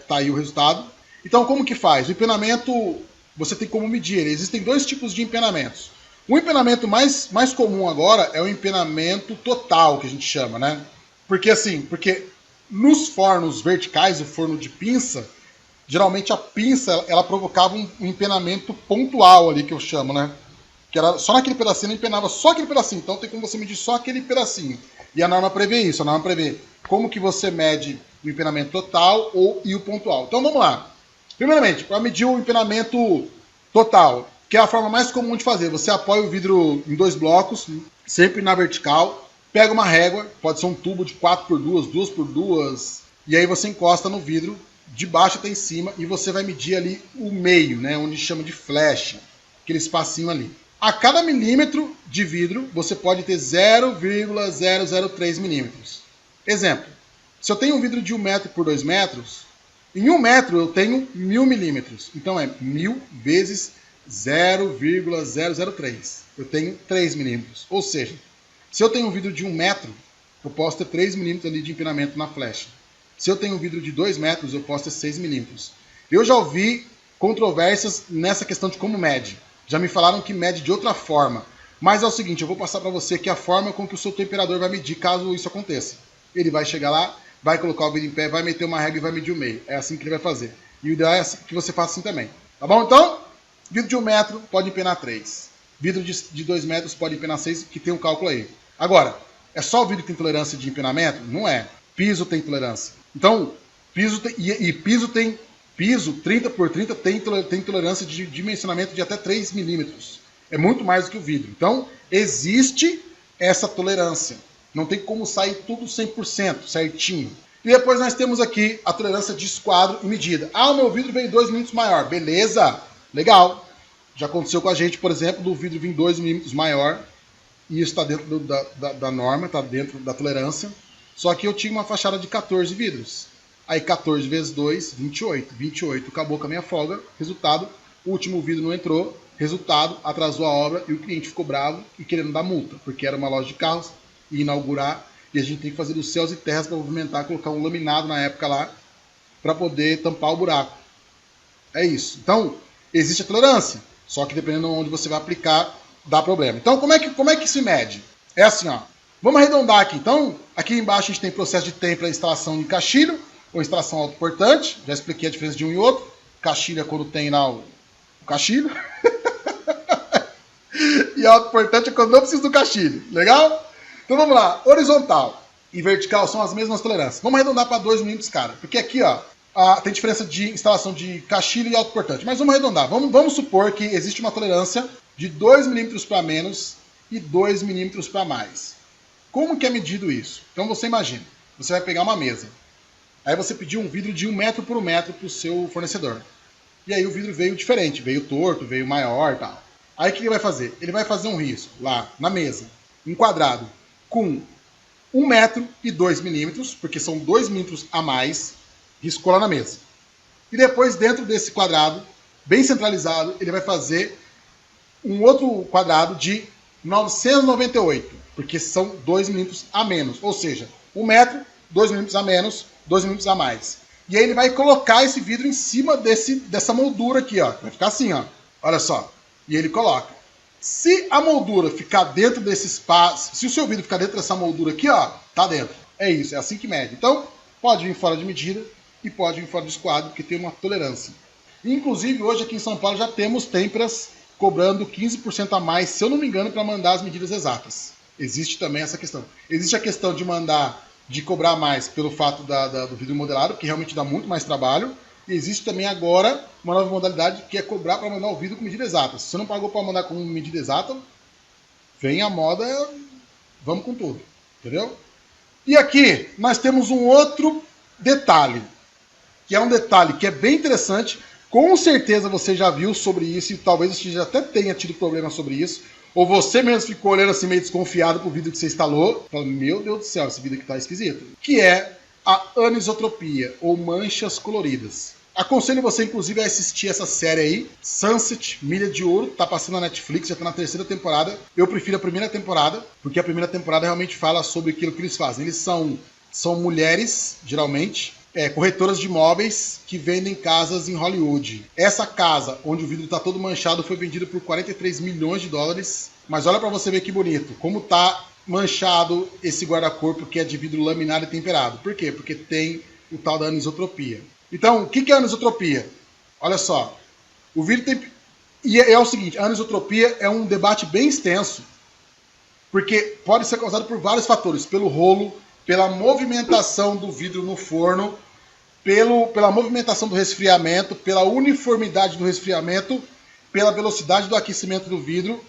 tá aí o resultado. Então, como que faz? O empenamento, você tem como medir ele. Existem 2 tipos de empenamentos. O empenamento mais comum agora é o empenamento total, que a gente chama, né? Porque nos fornos verticais, o forno de pinça, geralmente a pinça, ela provocava um empenamento pontual ali, que eu chamo, né? Que era só naquele pedacinho, ele empenava só aquele pedacinho. Então tem como você medir só aquele pedacinho. E a norma prevê isso, a norma prevê como que você mede o empenamento total e o pontual. Então vamos lá. Primeiramente, para medir o empenamento total, que é a forma mais comum de fazer, você apoia o vidro em 2 blocos, sempre na vertical, pega uma régua, pode ser um tubo de 4x2, 2x2, e aí você encosta no vidro, de baixo até em cima, e você vai medir ali o meio, né, onde chama de flecha, aquele espacinho ali. A cada milímetro de vidro, você pode ter 0,003 milímetros. Exemplo, se eu tenho um vidro de 1 metro por 2 metros, em 1 metro eu tenho 1000 milímetros. Então é 1000 vezes 0,003. Eu tenho 3 milímetros. Ou seja, se eu tenho um vidro de 1 metro, eu posso ter 3 milímetros ali de empinamento na flecha. Se eu tenho um vidro de 2 metros, eu posso ter 6 milímetros. Eu já ouvi controvérsias nessa questão de como mede. Já me falaram que mede de outra forma. Mas é o seguinte, eu vou passar para você que a forma com que o seu temperador vai medir caso isso aconteça. Ele vai chegar lá, vai colocar o vidro em pé, vai meter uma régua e vai medir o meio. É assim que ele vai fazer. E o ideal é que você faça assim também. Tá bom? Então, vidro de 1 metro pode empenar 3. Vidro de 2 metros pode empenar 6, que tem um cálculo aí. Agora, é só o vidro que tem tolerância de empenamento? Não é. Piso tem tolerância. Então, piso tem piso 30 por 30 tem tolerância de dimensionamento de até 3 milímetros. É muito mais do que o vidro. Então, existe essa tolerância. Não tem como sair tudo 100%, certinho. E depois nós temos aqui a tolerância de esquadro e medida. Ah, o meu vidro veio 2 milímetros maior. Beleza, legal. Já aconteceu com a gente, por exemplo, do vidro vir 2 milímetros maior. E isso está dentro da norma, está dentro da tolerância. Só que eu tinha uma fachada de 14 vidros. Aí 14 vezes 2, 28. 28 acabou com a minha folga. Resultado, o último vidro não entrou. Resultado, atrasou a obra e o cliente ficou bravo e querendo dar multa. Porque era uma loja de carros e inaugurar. E a gente tem que fazer dos céus e terras para movimentar, colocar um laminado na época lá para poder tampar o buraco. É isso. Então, existe a tolerância. Só que dependendo de onde você vai aplicar, dá problema. Então, como é que se mede? É assim, ó. Vamos arredondar aqui. Então, aqui embaixo a gente tem processo de TEM para instalação de caixilho ou instalação autoportante. Já expliquei a diferença de um e outro. Caixilho é quando tem lá o caixilho. E autoportante é quando não precisa do caixilho. Legal? Então vamos lá. Horizontal e vertical são as mesmas tolerâncias. Vamos arredondar para 2 milímetros, cara. Porque aqui, ó, tem diferença de instalação de caixilho e autoportante. Mas vamos arredondar. Vamos supor que existe uma tolerância de 2 milímetros para menos e 2 milímetros para mais. Como que é medido isso? Então você imagina, você vai pegar uma mesa. Aí você pediu um vidro de 1 metro por 1 metro para o seu fornecedor. E aí o vidro veio diferente, veio torto, veio maior e tal. Aí o que ele vai fazer? Ele vai fazer um risco lá na mesa, um quadrado, com 1 metro e 2 milímetros, porque são 2 milímetros a mais, riscou lá na mesa. E depois, dentro desse quadrado, bem centralizado, ele vai fazer um outro quadrado de 998, porque são 2 milímetros a menos. Ou seja, 1 metro, 2 milímetros a menos, 2 milímetros a mais. E aí ele vai colocar esse vidro em cima dessa moldura aqui, ó. Vai ficar assim, ó. Olha só. E ele coloca. Se a moldura ficar dentro desse espaço, se o seu vidro ficar dentro dessa moldura aqui, ó, tá dentro. É isso, é assim que mede. Então, pode vir fora de medida e pode vir fora de esquadro, porque tem uma tolerância. Inclusive, hoje aqui em São Paulo já temos têmperas cobrando 15% a mais, se eu não me engano, para mandar as medidas exatas. Existe também essa questão. Existe a questão de cobrar mais pelo fato do vidro modelado, que realmente dá muito mais trabalho. E existe também agora uma nova modalidade que é cobrar para mandar o vidro com medida exata. Se você não pagou para mandar com medida exata, vem a moda, vamos com tudo. Entendeu? E aqui nós temos um outro detalhe, que é um detalhe que é bem interessante. Com certeza você já viu sobre isso e talvez você já até tenha tido problema sobre isso. Ou você mesmo ficou olhando assim meio desconfiado pro vidro que você instalou. Falando, meu Deus do céu, esse vidro aqui tá esquisito. Que é a anisotropia, ou manchas coloridas. Aconselho você, inclusive, a assistir essa série aí, Sunset, Milha de Ouro, tá passando na Netflix, já tá na 3ª temporada. Eu prefiro a 1ª temporada, porque a 1ª temporada realmente fala sobre aquilo que eles fazem. Eles são mulheres, geralmente, corretoras de imóveis que vendem casas em Hollywood. Essa casa, onde o vidro está todo manchado, foi vendida por 43 milhões de dólares. Mas olha para você ver que bonito, como tá manchado esse guarda-corpo que é de vidro laminado e temperado. Por quê? Porque tem o tal da anisotropia. Então, o que é a anisotropia? Olha só, o vidro tem... E é o seguinte, a anisotropia é um debate bem extenso, porque pode ser causado por vários fatores, pelo rolo, pela movimentação do vidro no forno, pela movimentação do resfriamento, pela uniformidade do resfriamento, pela velocidade do aquecimento do vidro.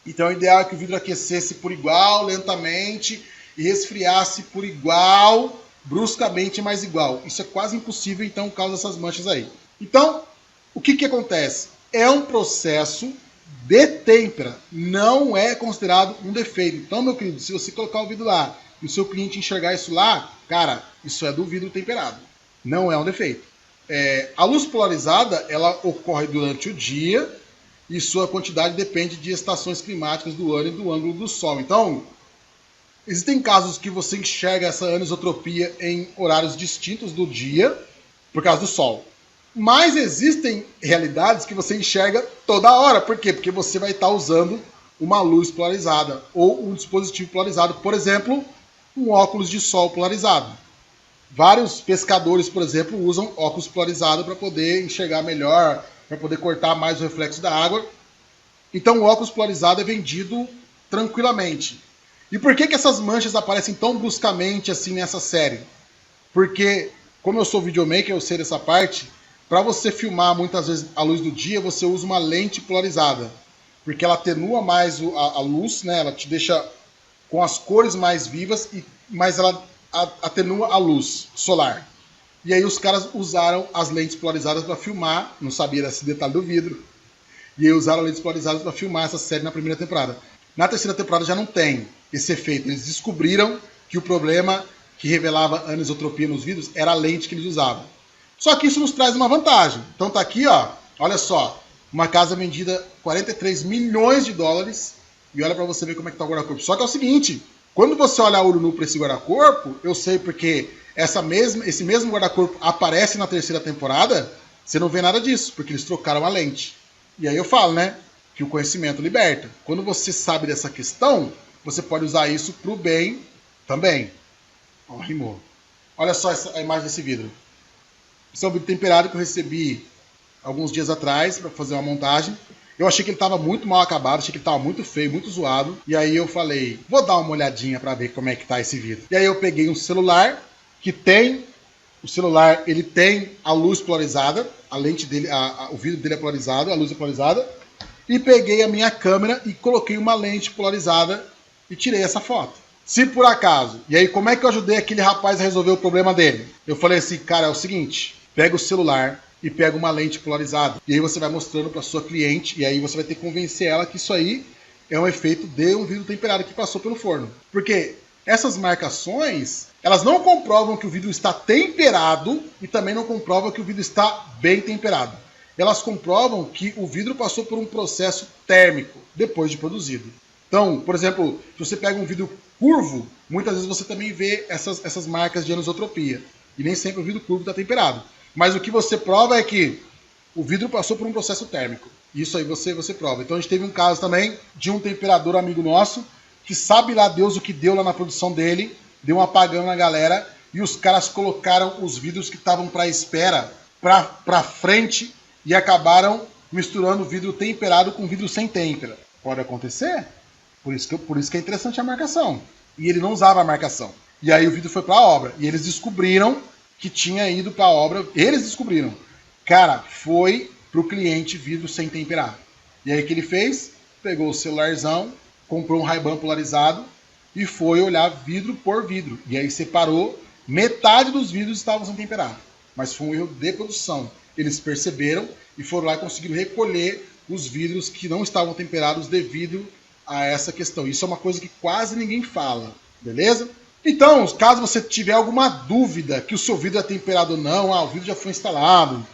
Então o ideal é que o vidro aquecesse por igual, lentamente, e resfriasse por igual, bruscamente, mas igual. Isso é quase impossível, então causa essas manchas aí. Então, o que acontece? É um processo detempera, não é considerado um defeito. Então, meu querido, se você colocar o vidro lá e o seu cliente enxergar isso lá, cara, isso é do vidro temperado, não é um defeito. A luz polarizada, ela ocorre durante o dia e sua quantidade depende de estações climáticas do ano e do ângulo do sol. Então, existem casos que você enxerga essa anisotropia em horários distintos do dia por causa do sol. Mas existem realidades que você enxerga toda hora. Por quê? Porque você vai estar usando uma luz polarizada ou um dispositivo polarizado. Por exemplo, um óculos de sol polarizado. Vários pescadores, por exemplo, usam óculos polarizados para poder enxergar melhor, para poder cortar mais o reflexo da água. Então o óculos polarizado é vendido tranquilamente. E por que essas manchas aparecem tão bruscamente assim nessa série? Porque, como eu sou videomaker, eu sei dessa parte, para você filmar muitas vezes à luz do dia, você usa uma lente polarizada. Porque ela atenua mais a luz, né? Ela te deixa com as cores mais vivas, mas ela atenua a luz solar. E aí os caras usaram as lentes polarizadas para filmar, não sabia desse detalhe do vidro, e aí usaram lentes polarizadas para filmar essa série na primeira temporada. Na terceira temporada já não tem esse efeito. Eles descobriram que o problema que revelava anisotropia nos vidros era a lente que eles usavam. Só que isso nos traz uma vantagem. Então tá aqui, ó, olha só, uma casa vendida 43 milhões de dólares, e olha para você ver como é que tá o guarda-corpo. Só que é o seguinte, quando você olha a olho nu para esse guarda-corpo, eu sei porque esse mesmo guarda-corpo aparece na terceira temporada, você não vê nada disso, porque eles trocaram a lente. E aí eu falo, né, que o conhecimento liberta. Quando você sabe dessa questão, você pode usar isso pro bem também. Ó, rimou. Olha só a imagem desse vidro. Esse é um vidro temperado que eu recebi alguns dias atrás para fazer uma montagem. Eu achei que ele estava muito mal acabado, achei que ele estava muito feio, muito zoado. E aí eu falei, vou dar uma olhadinha para ver como é que tá esse vidro. E aí eu peguei um celular que tem... O celular, ele tem a luz polarizada, a lente dele, o vidro dele é polarizado, a luz é polarizada. E peguei a minha câmera e coloquei uma lente polarizada e tirei essa foto. Se por acaso, e aí como é que eu ajudei aquele rapaz a resolver o problema dele? Eu falei assim, cara, é o seguinte, pega o celular e pega uma lente polarizada. E aí você vai mostrando para sua cliente e aí você vai ter que convencer ela que isso aí é um efeito de um vidro temperado que passou pelo forno. Porque essas marcações, elas não comprovam que o vidro está temperado e também não comprovam que o vidro está bem temperado. Elas comprovam que o vidro passou por um processo térmico depois de produzido. Então, por exemplo, se você pega um vidro curvo, muitas vezes você também vê essas marcas de anisotropia. E nem sempre o vidro curvo está temperado. Mas o que você prova é que o vidro passou por um processo térmico. Isso aí você prova. Então a gente teve um caso também de um temperador amigo nosso, que sabe lá Deus o que deu lá na produção dele, deu um apagão na galera, e os caras colocaram os vidros que estavam para espera para frente e acabaram misturando vidro temperado com vidro sem têmpera. Pode acontecer. Por isso que é interessante a marcação. E ele não usava a marcação. E aí o vidro foi para a obra. E eles descobriram que tinha ido para a obra. Eles descobriram. Cara, foi pro cliente vidro sem temperar. E aí o que ele fez? Pegou o celularzão, comprou um Ray-Ban polarizado e foi olhar vidro por vidro. E aí separou, metade dos vidros estavam sem temperar. Mas foi um erro de produção. Eles perceberam e foram lá e conseguiram recolher os vidros que não estavam temperados devido a essa questão. Isso é uma coisa que quase ninguém fala, beleza? Então, caso você tiver alguma dúvida que o seu vidro é temperado ou não, o vidro já foi instalado,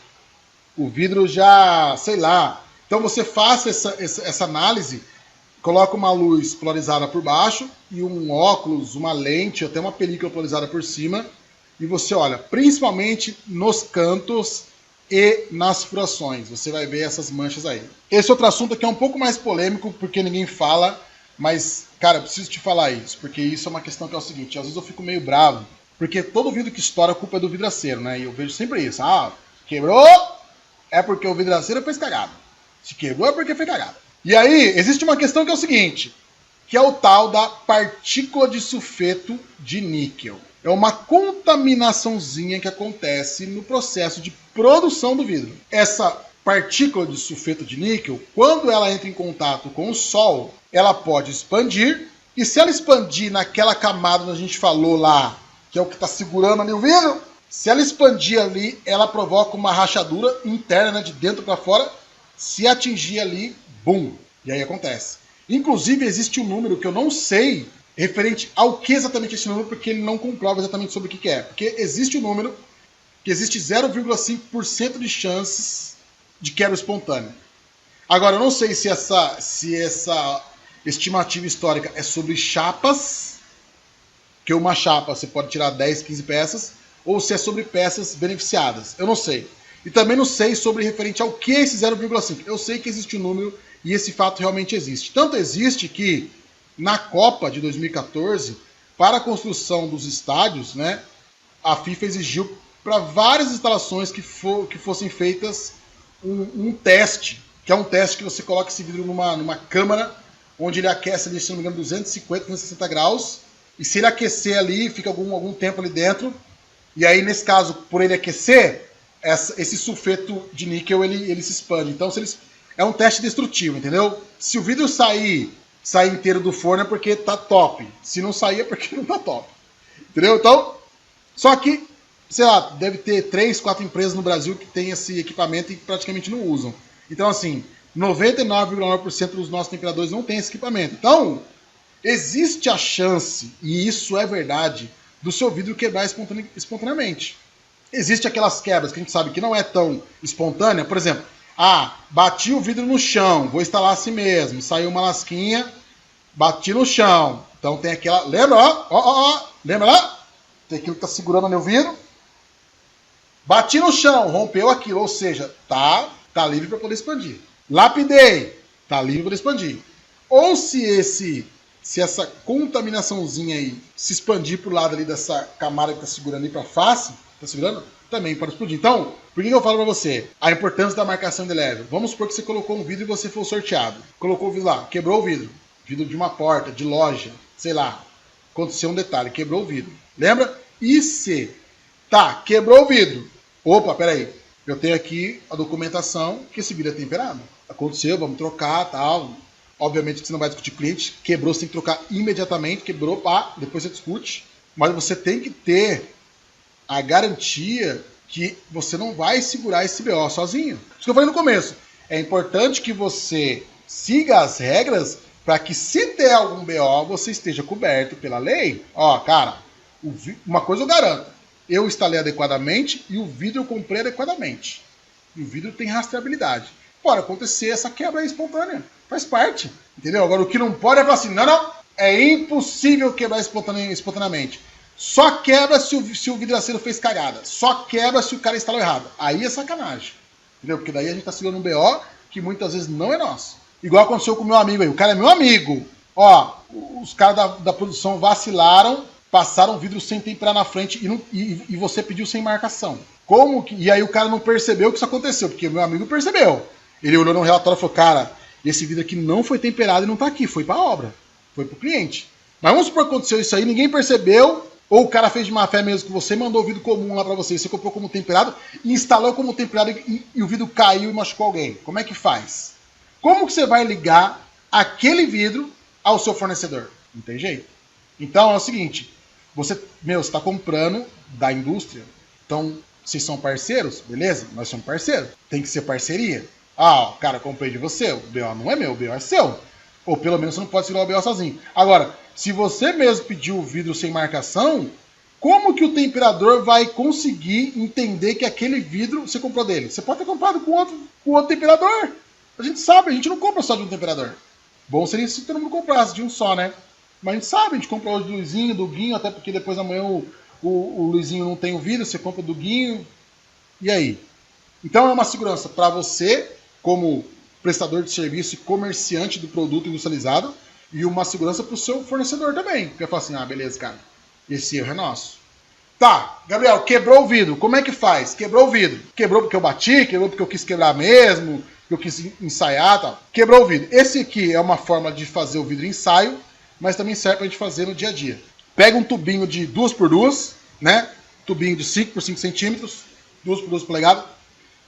o vidro já, sei lá. Então você faça essa análise, coloca uma luz polarizada por baixo e um óculos, uma lente, até uma película polarizada por cima, e você olha, principalmente nos cantos e nas furações. Você vai ver essas manchas aí. Esse outro assunto aqui é um pouco mais polêmico, porque ninguém fala, mas, cara, eu preciso te falar isso, porque isso é uma questão que é o seguinte, às vezes eu fico meio bravo, porque todo vidro que estoura, a culpa é do vidraceiro, né? E eu vejo sempre isso. Ah, quebrou, é porque o vidraceiro fez cagada. Se quebrou é porque foi cagada. E aí, existe uma questão que é o seguinte, que é o tal da partícula de sulfeto de níquel. É uma contaminaçãozinha que acontece no processo de produção do vidro. Essa partícula de sulfeto de níquel, quando ela entra em contato com o sol, ela pode expandir, e se ela expandir naquela camada que a gente falou lá, que é o que está segurando ali o vidro, se ela expandir ali, ela provoca uma rachadura interna, né, de dentro para fora. Se atingir ali, bum, E aí acontece. Inclusive, existe um número que eu não sei referente ao que exatamente esse número, porque ele não comprova exatamente sobre o que é. Porque existe um número que existe 0,5% de chances de quebra espontânea. Agora, eu não sei se essa estimativa histórica é sobre chapas, que uma chapa você pode tirar 10, 15 peças, ou se é sobre peças beneficiadas. Eu não sei. E também não sei sobre referente ao que é esse 0,5. Eu sei que existe um número e esse fato realmente existe. Tanto existe que na Copa de 2014, para a construção dos estádios, né, a FIFA exigiu para várias instalações que fossem feitas um teste, que é um teste que você coloca esse vidro numa câmara, onde ele aquece ali, se não me engano, 250, 260 graus, e se ele aquecer ali, fica algum tempo ali dentro, e aí, nesse caso, por ele aquecer, esse sulfeto de níquel, ele se expande. Então, é um teste destrutivo, entendeu? Se o vidro sair inteiro do forno é porque tá top. Se não sair é porque não tá top. Entendeu? Então, só que, sei lá, deve ter 3, 4 empresas no Brasil que tem esse equipamento e praticamente não usam. Então, assim, 99,9% dos nossos temperadores não tem esse equipamento. Então, existe a chance, e isso é verdade, do seu vidro quebrar espontaneamente. Existem aquelas quebras que a gente sabe que não é tão espontânea. Por exemplo, bati o vidro no chão, vou instalar assim mesmo, saiu uma lasquinha, bati no chão. Então tem aquela... Lembra? Lembra lá? Tem aquilo que está segurando no vidro. Bati no chão, rompeu aquilo, ou seja, tá livre para poder expandir. Lapidei, tá livre para expandir. Ou se essa contaminaçãozinha aí se expandir pro lado ali dessa camada que tá segurando ali pra face, tá segurando, também pode explodir. Então, por que eu falo pra você? A importância da marcação de leve. Vamos supor que você colocou um vidro e você foi sorteado. Colocou o vidro lá, quebrou o vidro. Vidro de uma porta, de loja, sei lá. Aconteceu um detalhe, quebrou o vidro. Lembra? E se? Quebrou o vidro. Opa, peraí. Eu tenho aqui a documentação que esse vidro é temperado. Aconteceu, vamos trocar, tal. Obviamente que você não vai discutir cliente. Quebrou, você tem que trocar imediatamente. Quebrou, depois você discute. Mas você tem que ter a garantia que você não vai segurar esse BO sozinho. Isso que eu falei no começo. É importante que você siga as regras para que, se der algum BO, você esteja coberto pela lei. Cara, uma coisa eu garanto. Eu instalei adequadamente e o vidro eu comprei adequadamente. E o vidro tem rastreabilidade. Pode acontecer essa quebra espontânea. Faz parte. Entendeu? Agora, o que não pode é falar assim, não. É impossível quebrar espontaneamente. Só quebra se o vidraceiro fez cagada. Só quebra se o cara instalou errado. Aí é sacanagem. Entendeu? Porque daí a gente tá segurando um BO que muitas vezes não é nosso. Igual aconteceu com o meu amigo aí. O cara é meu amigo. Os caras da produção vacilaram, passaram o vidro sem temperar na frente e você pediu sem marcação. Como que... E aí o cara não percebeu que isso aconteceu, porque o meu amigo percebeu. Ele olhou no relatório e falou, cara, esse vidro aqui não foi temperado e não tá aqui, foi pra obra, foi pro cliente. Mas vamos supor que aconteceu isso aí, ninguém percebeu, ou o cara fez de má fé mesmo que você mandou o vidro comum lá pra você, você comprou como temperado e instalou como temperado e o vidro caiu e machucou alguém. Como é que faz? Como que você vai ligar aquele vidro ao seu fornecedor? Não tem jeito. Então é o seguinte, você tá comprando da indústria, então vocês são parceiros, beleza? Nós somos parceiros, tem que ser parceria. Cara, comprei de você, o BO não é meu, o BO é seu. Ou pelo menos você não pode segurar o BO sozinho. Agora, se você mesmo pediu o vidro sem marcação, como que o temperador vai conseguir entender que aquele vidro você comprou dele? Você pode ter comprado com outro temperador. A gente sabe, a gente não compra só de um temperador. Bom seria se todo mundo comprasse de um só, né? Mas a gente sabe, a gente compra hoje do Luizinho, do Guinho, até porque depois amanhã o Luizinho não tem o vidro, você compra do Guinho. E aí? Então é uma segurança para você, como prestador de serviço e comerciante do produto industrializado, e uma segurança para o seu fornecedor também. Porque fala assim, beleza, cara, esse erro é nosso. Gabriel, quebrou o vidro, como é que faz? Quebrou o vidro. Quebrou porque eu bati, quebrou porque eu quis quebrar mesmo, porque eu quis ensaiar, tal. Quebrou o vidro. Esse aqui é uma forma de fazer o vidro ensaio, mas também serve para a gente fazer no dia a dia. Pega um tubinho de 2x2, né? Tubinho de 5x5 centímetros, 2x2 polegadas.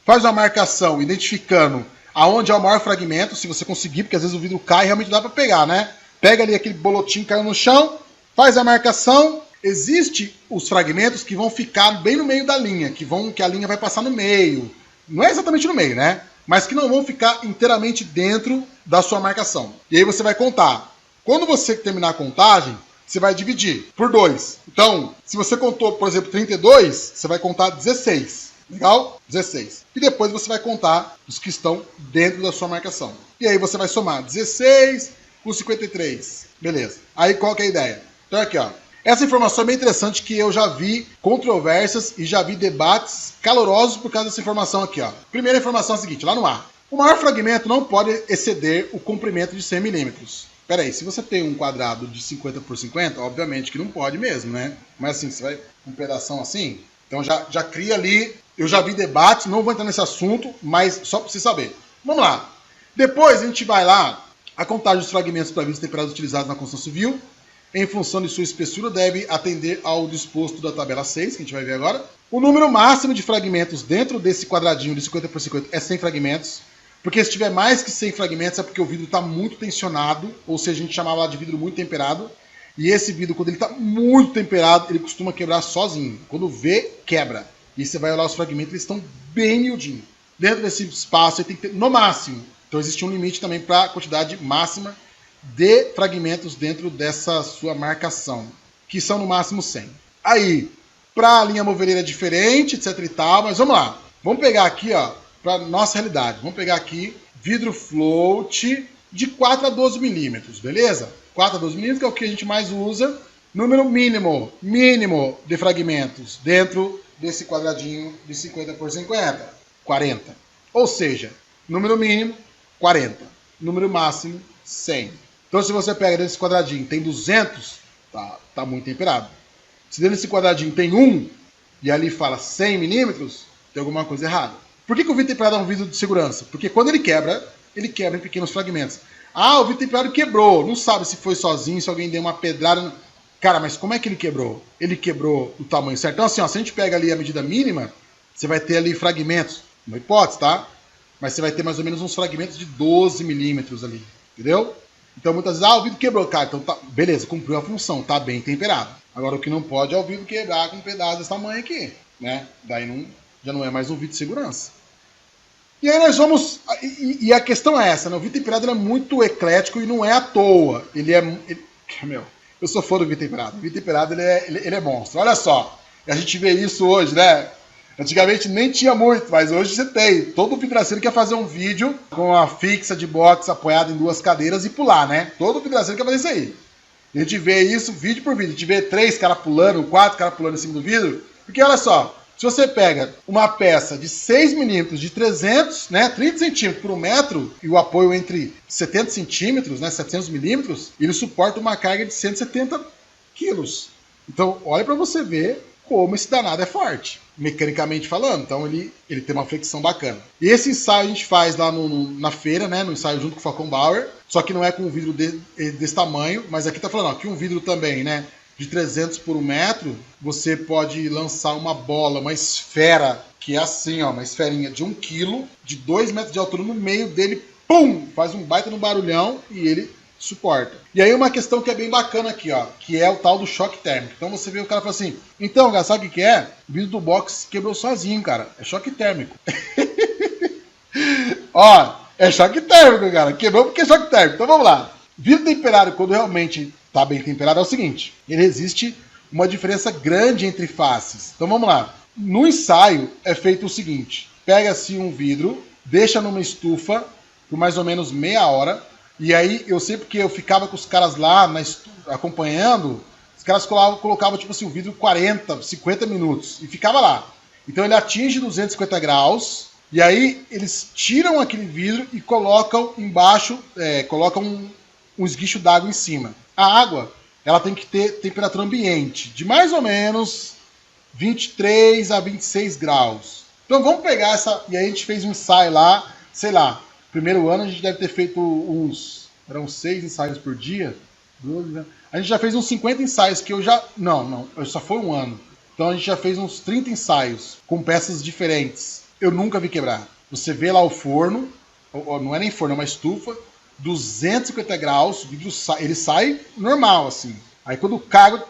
Faz uma marcação identificando aonde é o maior fragmento, se você conseguir, porque às vezes o vidro cai e realmente dá para pegar, né? Pega ali aquele bolotinho que caiu no chão, faz a marcação. Existem os fragmentos que vão ficar bem no meio da linha, que a linha vai passar no meio. Não é exatamente no meio, né? mas que não vão ficar inteiramente dentro da sua marcação. E aí você vai contar. Quando você terminar a contagem, você vai dividir por 2. Então, se você contou, por exemplo, 32, você vai contar 16. Legal? 16. E depois você vai contar os que estão dentro da sua marcação. E aí você vai somar 16 com 53. Beleza. Aí qual que é a ideia? Então aqui, ó. Essa informação é bem interessante, que eu já vi controvérsias e já vi debates calorosos por causa dessa informação aqui, ó. Primeira informação é a seguinte, lá no ar. O maior fragmento não pode exceder o comprimento de 100 milímetros. Pera aí, se você tem um quadrado de 50 por 50, obviamente que não pode mesmo, né? Mas assim, você vai com um pedação assim, então já cria ali. Eu já vi debates, não vou entrar nesse assunto, mas só para você saber. Vamos lá. Depois a gente vai lá, a contagem dos fragmentos para vidros temperados utilizados na construção civil, em função de sua espessura, deve atender ao disposto da tabela 6, que a gente vai ver agora. O número máximo de fragmentos dentro desse quadradinho de 50 por 50 é 100 fragmentos. Porque se tiver mais que 100 fragmentos é porque o vidro está muito tensionado, ou seja, a gente chamava lá de vidro muito temperado. E esse vidro, quando ele está muito temperado, ele costuma quebrar sozinho. Quando vê, quebra. E você vai olhar os fragmentos, eles estão bem miudinhos. Dentro desse espaço, ele tem que ter, no máximo. Então existe um limite também para a quantidade máxima de fragmentos dentro dessa sua marcação, que são no máximo 100. Aí, para a linha moveleira é diferente, etc e tal, mas vamos lá. Vamos pegar aqui, ó, para nossa realidade. Vamos pegar aqui vidro float de 4 a 12 milímetros, beleza? 4 a 12 milímetros, que é o que a gente mais usa. Número mínimo de fragmentos dentro desse quadradinho de 50 por 50, 40. Ou seja, número mínimo, 40. Número máximo, 100. Então, se você pega desse quadradinho tem 200, tá muito temperado. Se dentro desse quadradinho tem 1, e ali fala 100 milímetros, tem alguma coisa errada. Por que o vidro temperado é um vidro de segurança? Porque quando ele quebra em pequenos fragmentos. Ah, o vidro temperado quebrou. Não sabe se foi sozinho, se alguém deu uma pedrada. Cara, mas como é que ele quebrou? Ele quebrou o tamanho certo. Então, assim, ó, se a gente pega ali a medida mínima, você vai ter ali fragmentos, uma hipótese, tá? Mas você vai ter mais ou menos uns fragmentos de 12 milímetros ali, entendeu? Então, muitas vezes, o vidro quebrou, cara. Então, tá, beleza, cumpriu a função, tá bem temperado. Agora, o que não pode é o vidro quebrar com um pedaço desse tamanho aqui, né? Daí já não é mais um vidro de segurança. E aí nós vamos... E a questão é essa, né? O vidro temperado é muito eclético e não é à toa. Meu, eu sou fã do vidro temperado. O vidro temperado, ele é monstro. Olha só, a gente vê isso hoje, né? Antigamente nem tinha muito, mas hoje você tem. Todo vidraceiro quer fazer um vídeo com a fixa de box apoiada em 2 cadeiras e pular, né? Todo vidraceiro quer fazer isso aí. A gente vê isso vídeo por vídeo. A gente vê 3 caras pulando, 4 caras pulando em cima do vidro. Porque olha só, se você pega uma peça de 6 milímetros de 300, né, 30 centímetros por 1 metro, e o apoio entre 70 centímetros, né, 700 milímetros, ele suporta uma carga de 170 quilos. Então, olha para você ver como esse danado é forte, mecanicamente falando. Então ele tem uma flexão bacana. E esse ensaio a gente faz lá na feira, né, no ensaio junto com o Falcon Bauer, só que não é com um vidro desse tamanho, mas aqui tá falando, ó, que um vidro também, né, de 300 por 1 metro, você pode lançar uma bola, uma esfera, que é assim, ó, uma esferinha de 1 quilo, de 2 metros de altura, no meio dele, pum, faz um baita no barulhão e ele suporta. E aí uma questão que é bem bacana aqui, ó, que é o tal do choque térmico. Então você vê o cara fala assim, então, cara, sabe o que é? O vidro do box quebrou sozinho, cara. É choque térmico. Ó, é choque térmico, cara. Quebrou porque é choque térmico. Então vamos lá. Vidro temperado, quando realmente tá bem temperado, é o seguinte, ele existe uma diferença grande entre faces. Então vamos lá. No ensaio é feito o seguinte, pega-se um vidro, deixa numa estufa por mais ou menos meia hora. E aí, eu sei porque eu ficava com os caras lá acompanhando, os caras colocavam tipo assim, o vidro 40, 50 minutos e ficava lá. Então ele atinge 250 graus, e aí eles tiram aquele vidro e colocam embaixo, colocam um esguicho d'água em cima. A água, ela tem que ter temperatura ambiente, de mais ou menos 23 a 26 graus. Então vamos pegar essa, e aí a gente fez um ensaio lá, sei lá, primeiro ano a gente deve ter feito eram 6 ensaios por dia, 12, né? A gente já fez uns 50 ensaios, que eu já, não, só foi um ano. Então a gente já fez uns 30 ensaios, com peças diferentes. Eu nunca vi quebrar. Você vê lá o forno, não é nem forno, é uma estufa, 250 graus, o vidro ele sai normal, assim. Aí quando caga,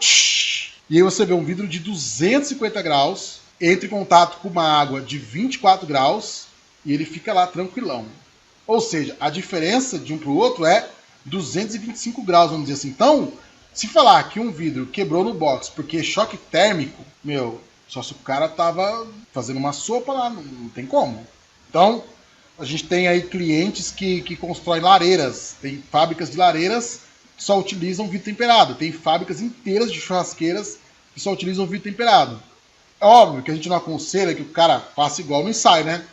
e aí você vê um vidro de 250 graus, entra em contato com uma água de 24 graus, e ele fica lá tranquilão. Ou seja, a diferença de um para o outro é 225 graus, vamos dizer assim. Então, se falar que um vidro quebrou no box porque choque térmico, meu, só se o cara tava fazendo uma sopa lá, não tem como. Então, a gente tem aí clientes que constroem lareiras, tem fábricas de lareiras que só utilizam vidro temperado, tem fábricas inteiras de churrasqueiras que só utilizam vidro temperado. É óbvio que a gente não aconselha que o cara faça igual no ensaio, né?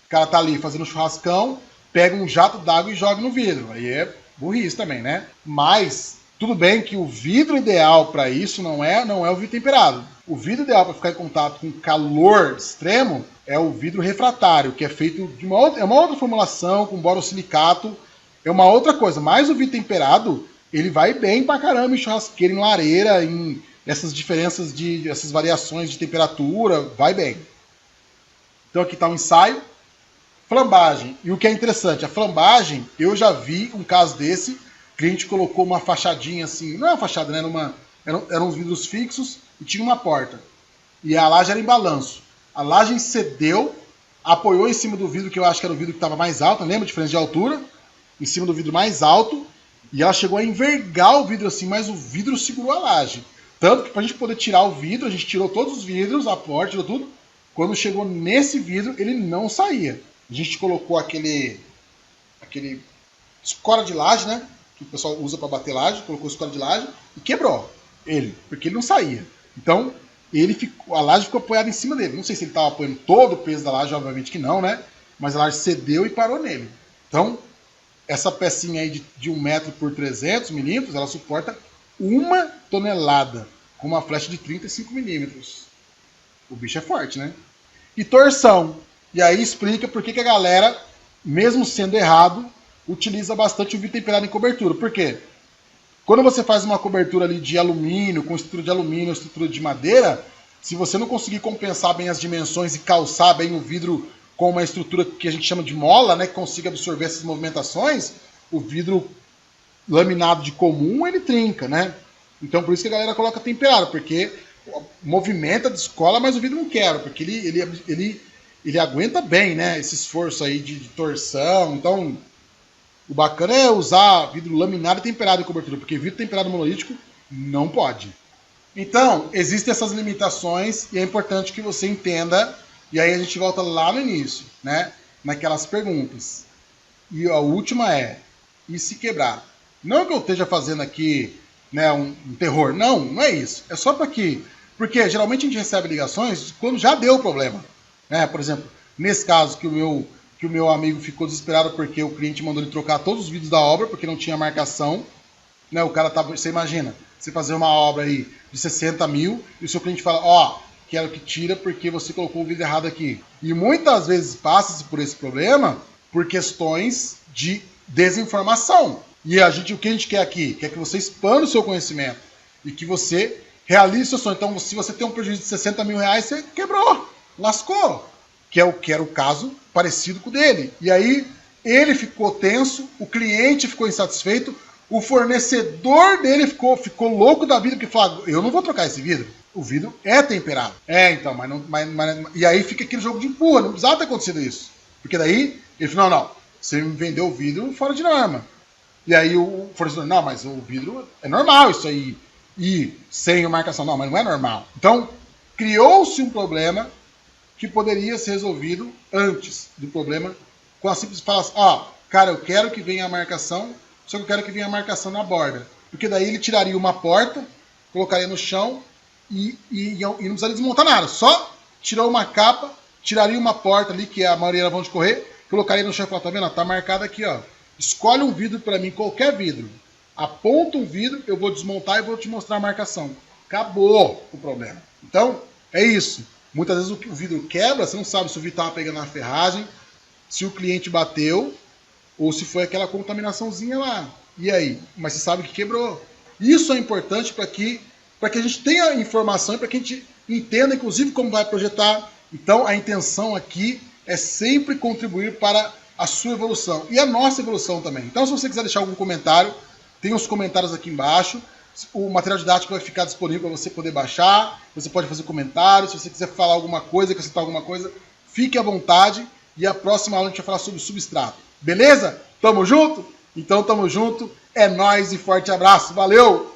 O cara tá ali fazendo churrascão, pega um jato d'água e joga no vidro. Aí é burrice também, né? Mas tudo bem que o vidro ideal para isso não é o vidro temperado. O vidro ideal para ficar em contato com calor extremo é o vidro refratário, que é feito de uma outra formulação, com borosilicato, é uma outra coisa. Mas o vidro temperado, ele vai bem pra caramba em churrasqueira, em lareira, em essas diferenças essas variações de temperatura, vai bem. Então aqui está um ensaio. Flambagem. E o que é interessante, a flambagem, eu já vi um caso desse, o cliente colocou uma fachadinha assim, não é uma fachada, né? Eram uns vidros fixos e tinha uma porta. E a laje era em balanço. A laje cedeu, apoiou em cima do vidro, que eu acho que era o vidro que estava mais alto, lembra a diferença de altura? Em cima do vidro mais alto, e ela chegou a envergar o vidro assim, mas o vidro segurou a laje. Tanto que para a gente poder tirar o vidro, a gente tirou todos os vidros, a porta, tirou tudo. Quando chegou nesse vidro, ele não saía. A gente colocou aquele escora de laje, né? Que o pessoal usa para bater laje, colocou escora de laje e quebrou ele, porque ele não saía. Então, a laje ficou apoiada em cima dele. Não sei se ele estava apoiando todo o peso da laje, obviamente que não, né? Mas a laje cedeu e parou nele. Então, essa pecinha aí de 1 metro por 300 milímetros, ela suporta 1 tonelada com uma flecha de 35 milímetros. O bicho é forte, né? E torção. E aí explica por que a galera, mesmo sendo errado, utiliza bastante o vidro temperado em cobertura. Por quê? Quando você faz uma cobertura ali de alumínio, com estrutura de alumínio, estrutura de madeira, se você não conseguir compensar bem as dimensões e calçar bem o vidro com uma estrutura que a gente chama de mola, né, que consiga absorver essas movimentações, o vidro laminado de comum, ele trinca, né? Então por isso que a galera coloca temperado, porque movimenta, descola, mas o vidro não quebra, porque ele aguenta bem, né? Esse esforço aí de torção. Então, o bacana é usar vidro laminado e temperado em cobertura, porque vidro temperado monolítico não pode. Então, existem essas limitações e é importante que você entenda. E aí a gente volta lá no início, né? Naquelas perguntas. E a última é: e se quebrar? Não que eu esteja fazendo aqui, né, um terror. Não é isso. É só para que... Porque geralmente a gente recebe ligações quando já deu o problema. Né? Por exemplo, nesse caso que o meu amigo ficou desesperado porque o cliente mandou ele trocar todos os vídeos da obra porque não tinha marcação. Né? O cara tava... Você imagina, você fazer uma obra aí de 60 mil e o seu cliente fala, ó, quero que tira porque você colocou o vídeo errado aqui. E muitas vezes passa-se por esse problema por questões de desinformação. E o que a gente quer aqui? Quer que você expanda o seu conhecimento e que você realize o seu sonho. Então, se você tem um prejuízo de 60 mil reais, você quebrou, lascou. Que era o caso parecido com o dele. E aí, ele ficou tenso, o cliente ficou insatisfeito, o fornecedor dele ficou louco da vida, porque falou, eu não vou trocar esse vidro. O vidro é temperado. Então, e aí fica aquele jogo de empurra, não precisava ter acontecido isso. Porque daí, ele falou, não, você me vendeu o vidro fora de norma. E aí o fornecedor, não, mas o vidro é normal isso aí. E sem marcação, não, mas não é normal. Então, criou-se um problema que poderia ser resolvido antes do problema, com a simples fala assim, cara, eu quero que venha a marcação, só que eu quero que venha a marcação na borda. Porque daí ele tiraria uma porta, colocaria no chão e não precisaria desmontar nada. Só tirou uma capa, tiraria uma porta ali, que a maioria era vão de correr, colocaria no chão e falaria, tá vendo? Tá marcado aqui, ó. Escolhe um vidro para mim, qualquer vidro. Aponta um vidro, eu vou desmontar e vou te mostrar a marcação. Acabou o problema. Então, é isso. Muitas vezes o vidro quebra, você não sabe se o vidro estava pegando na ferragem, se o cliente bateu, ou se foi aquela contaminaçãozinha lá. E aí? Mas você sabe que quebrou. Isso é importante para que a gente tenha informação e para que a gente entenda, inclusive, como vai projetar. Então, a intenção aqui é sempre contribuir para a sua evolução e a nossa evolução também. Então, se você quiser deixar algum comentário, tem os comentários aqui embaixo. O material didático vai ficar disponível para você poder baixar. Você pode fazer comentários. Se você quiser falar alguma coisa, acrescentar alguma coisa, fique à vontade. e a próxima aula a gente vai falar sobre substrato. Beleza? Tamo junto? Então tamo junto. É nóis e forte abraço. Valeu!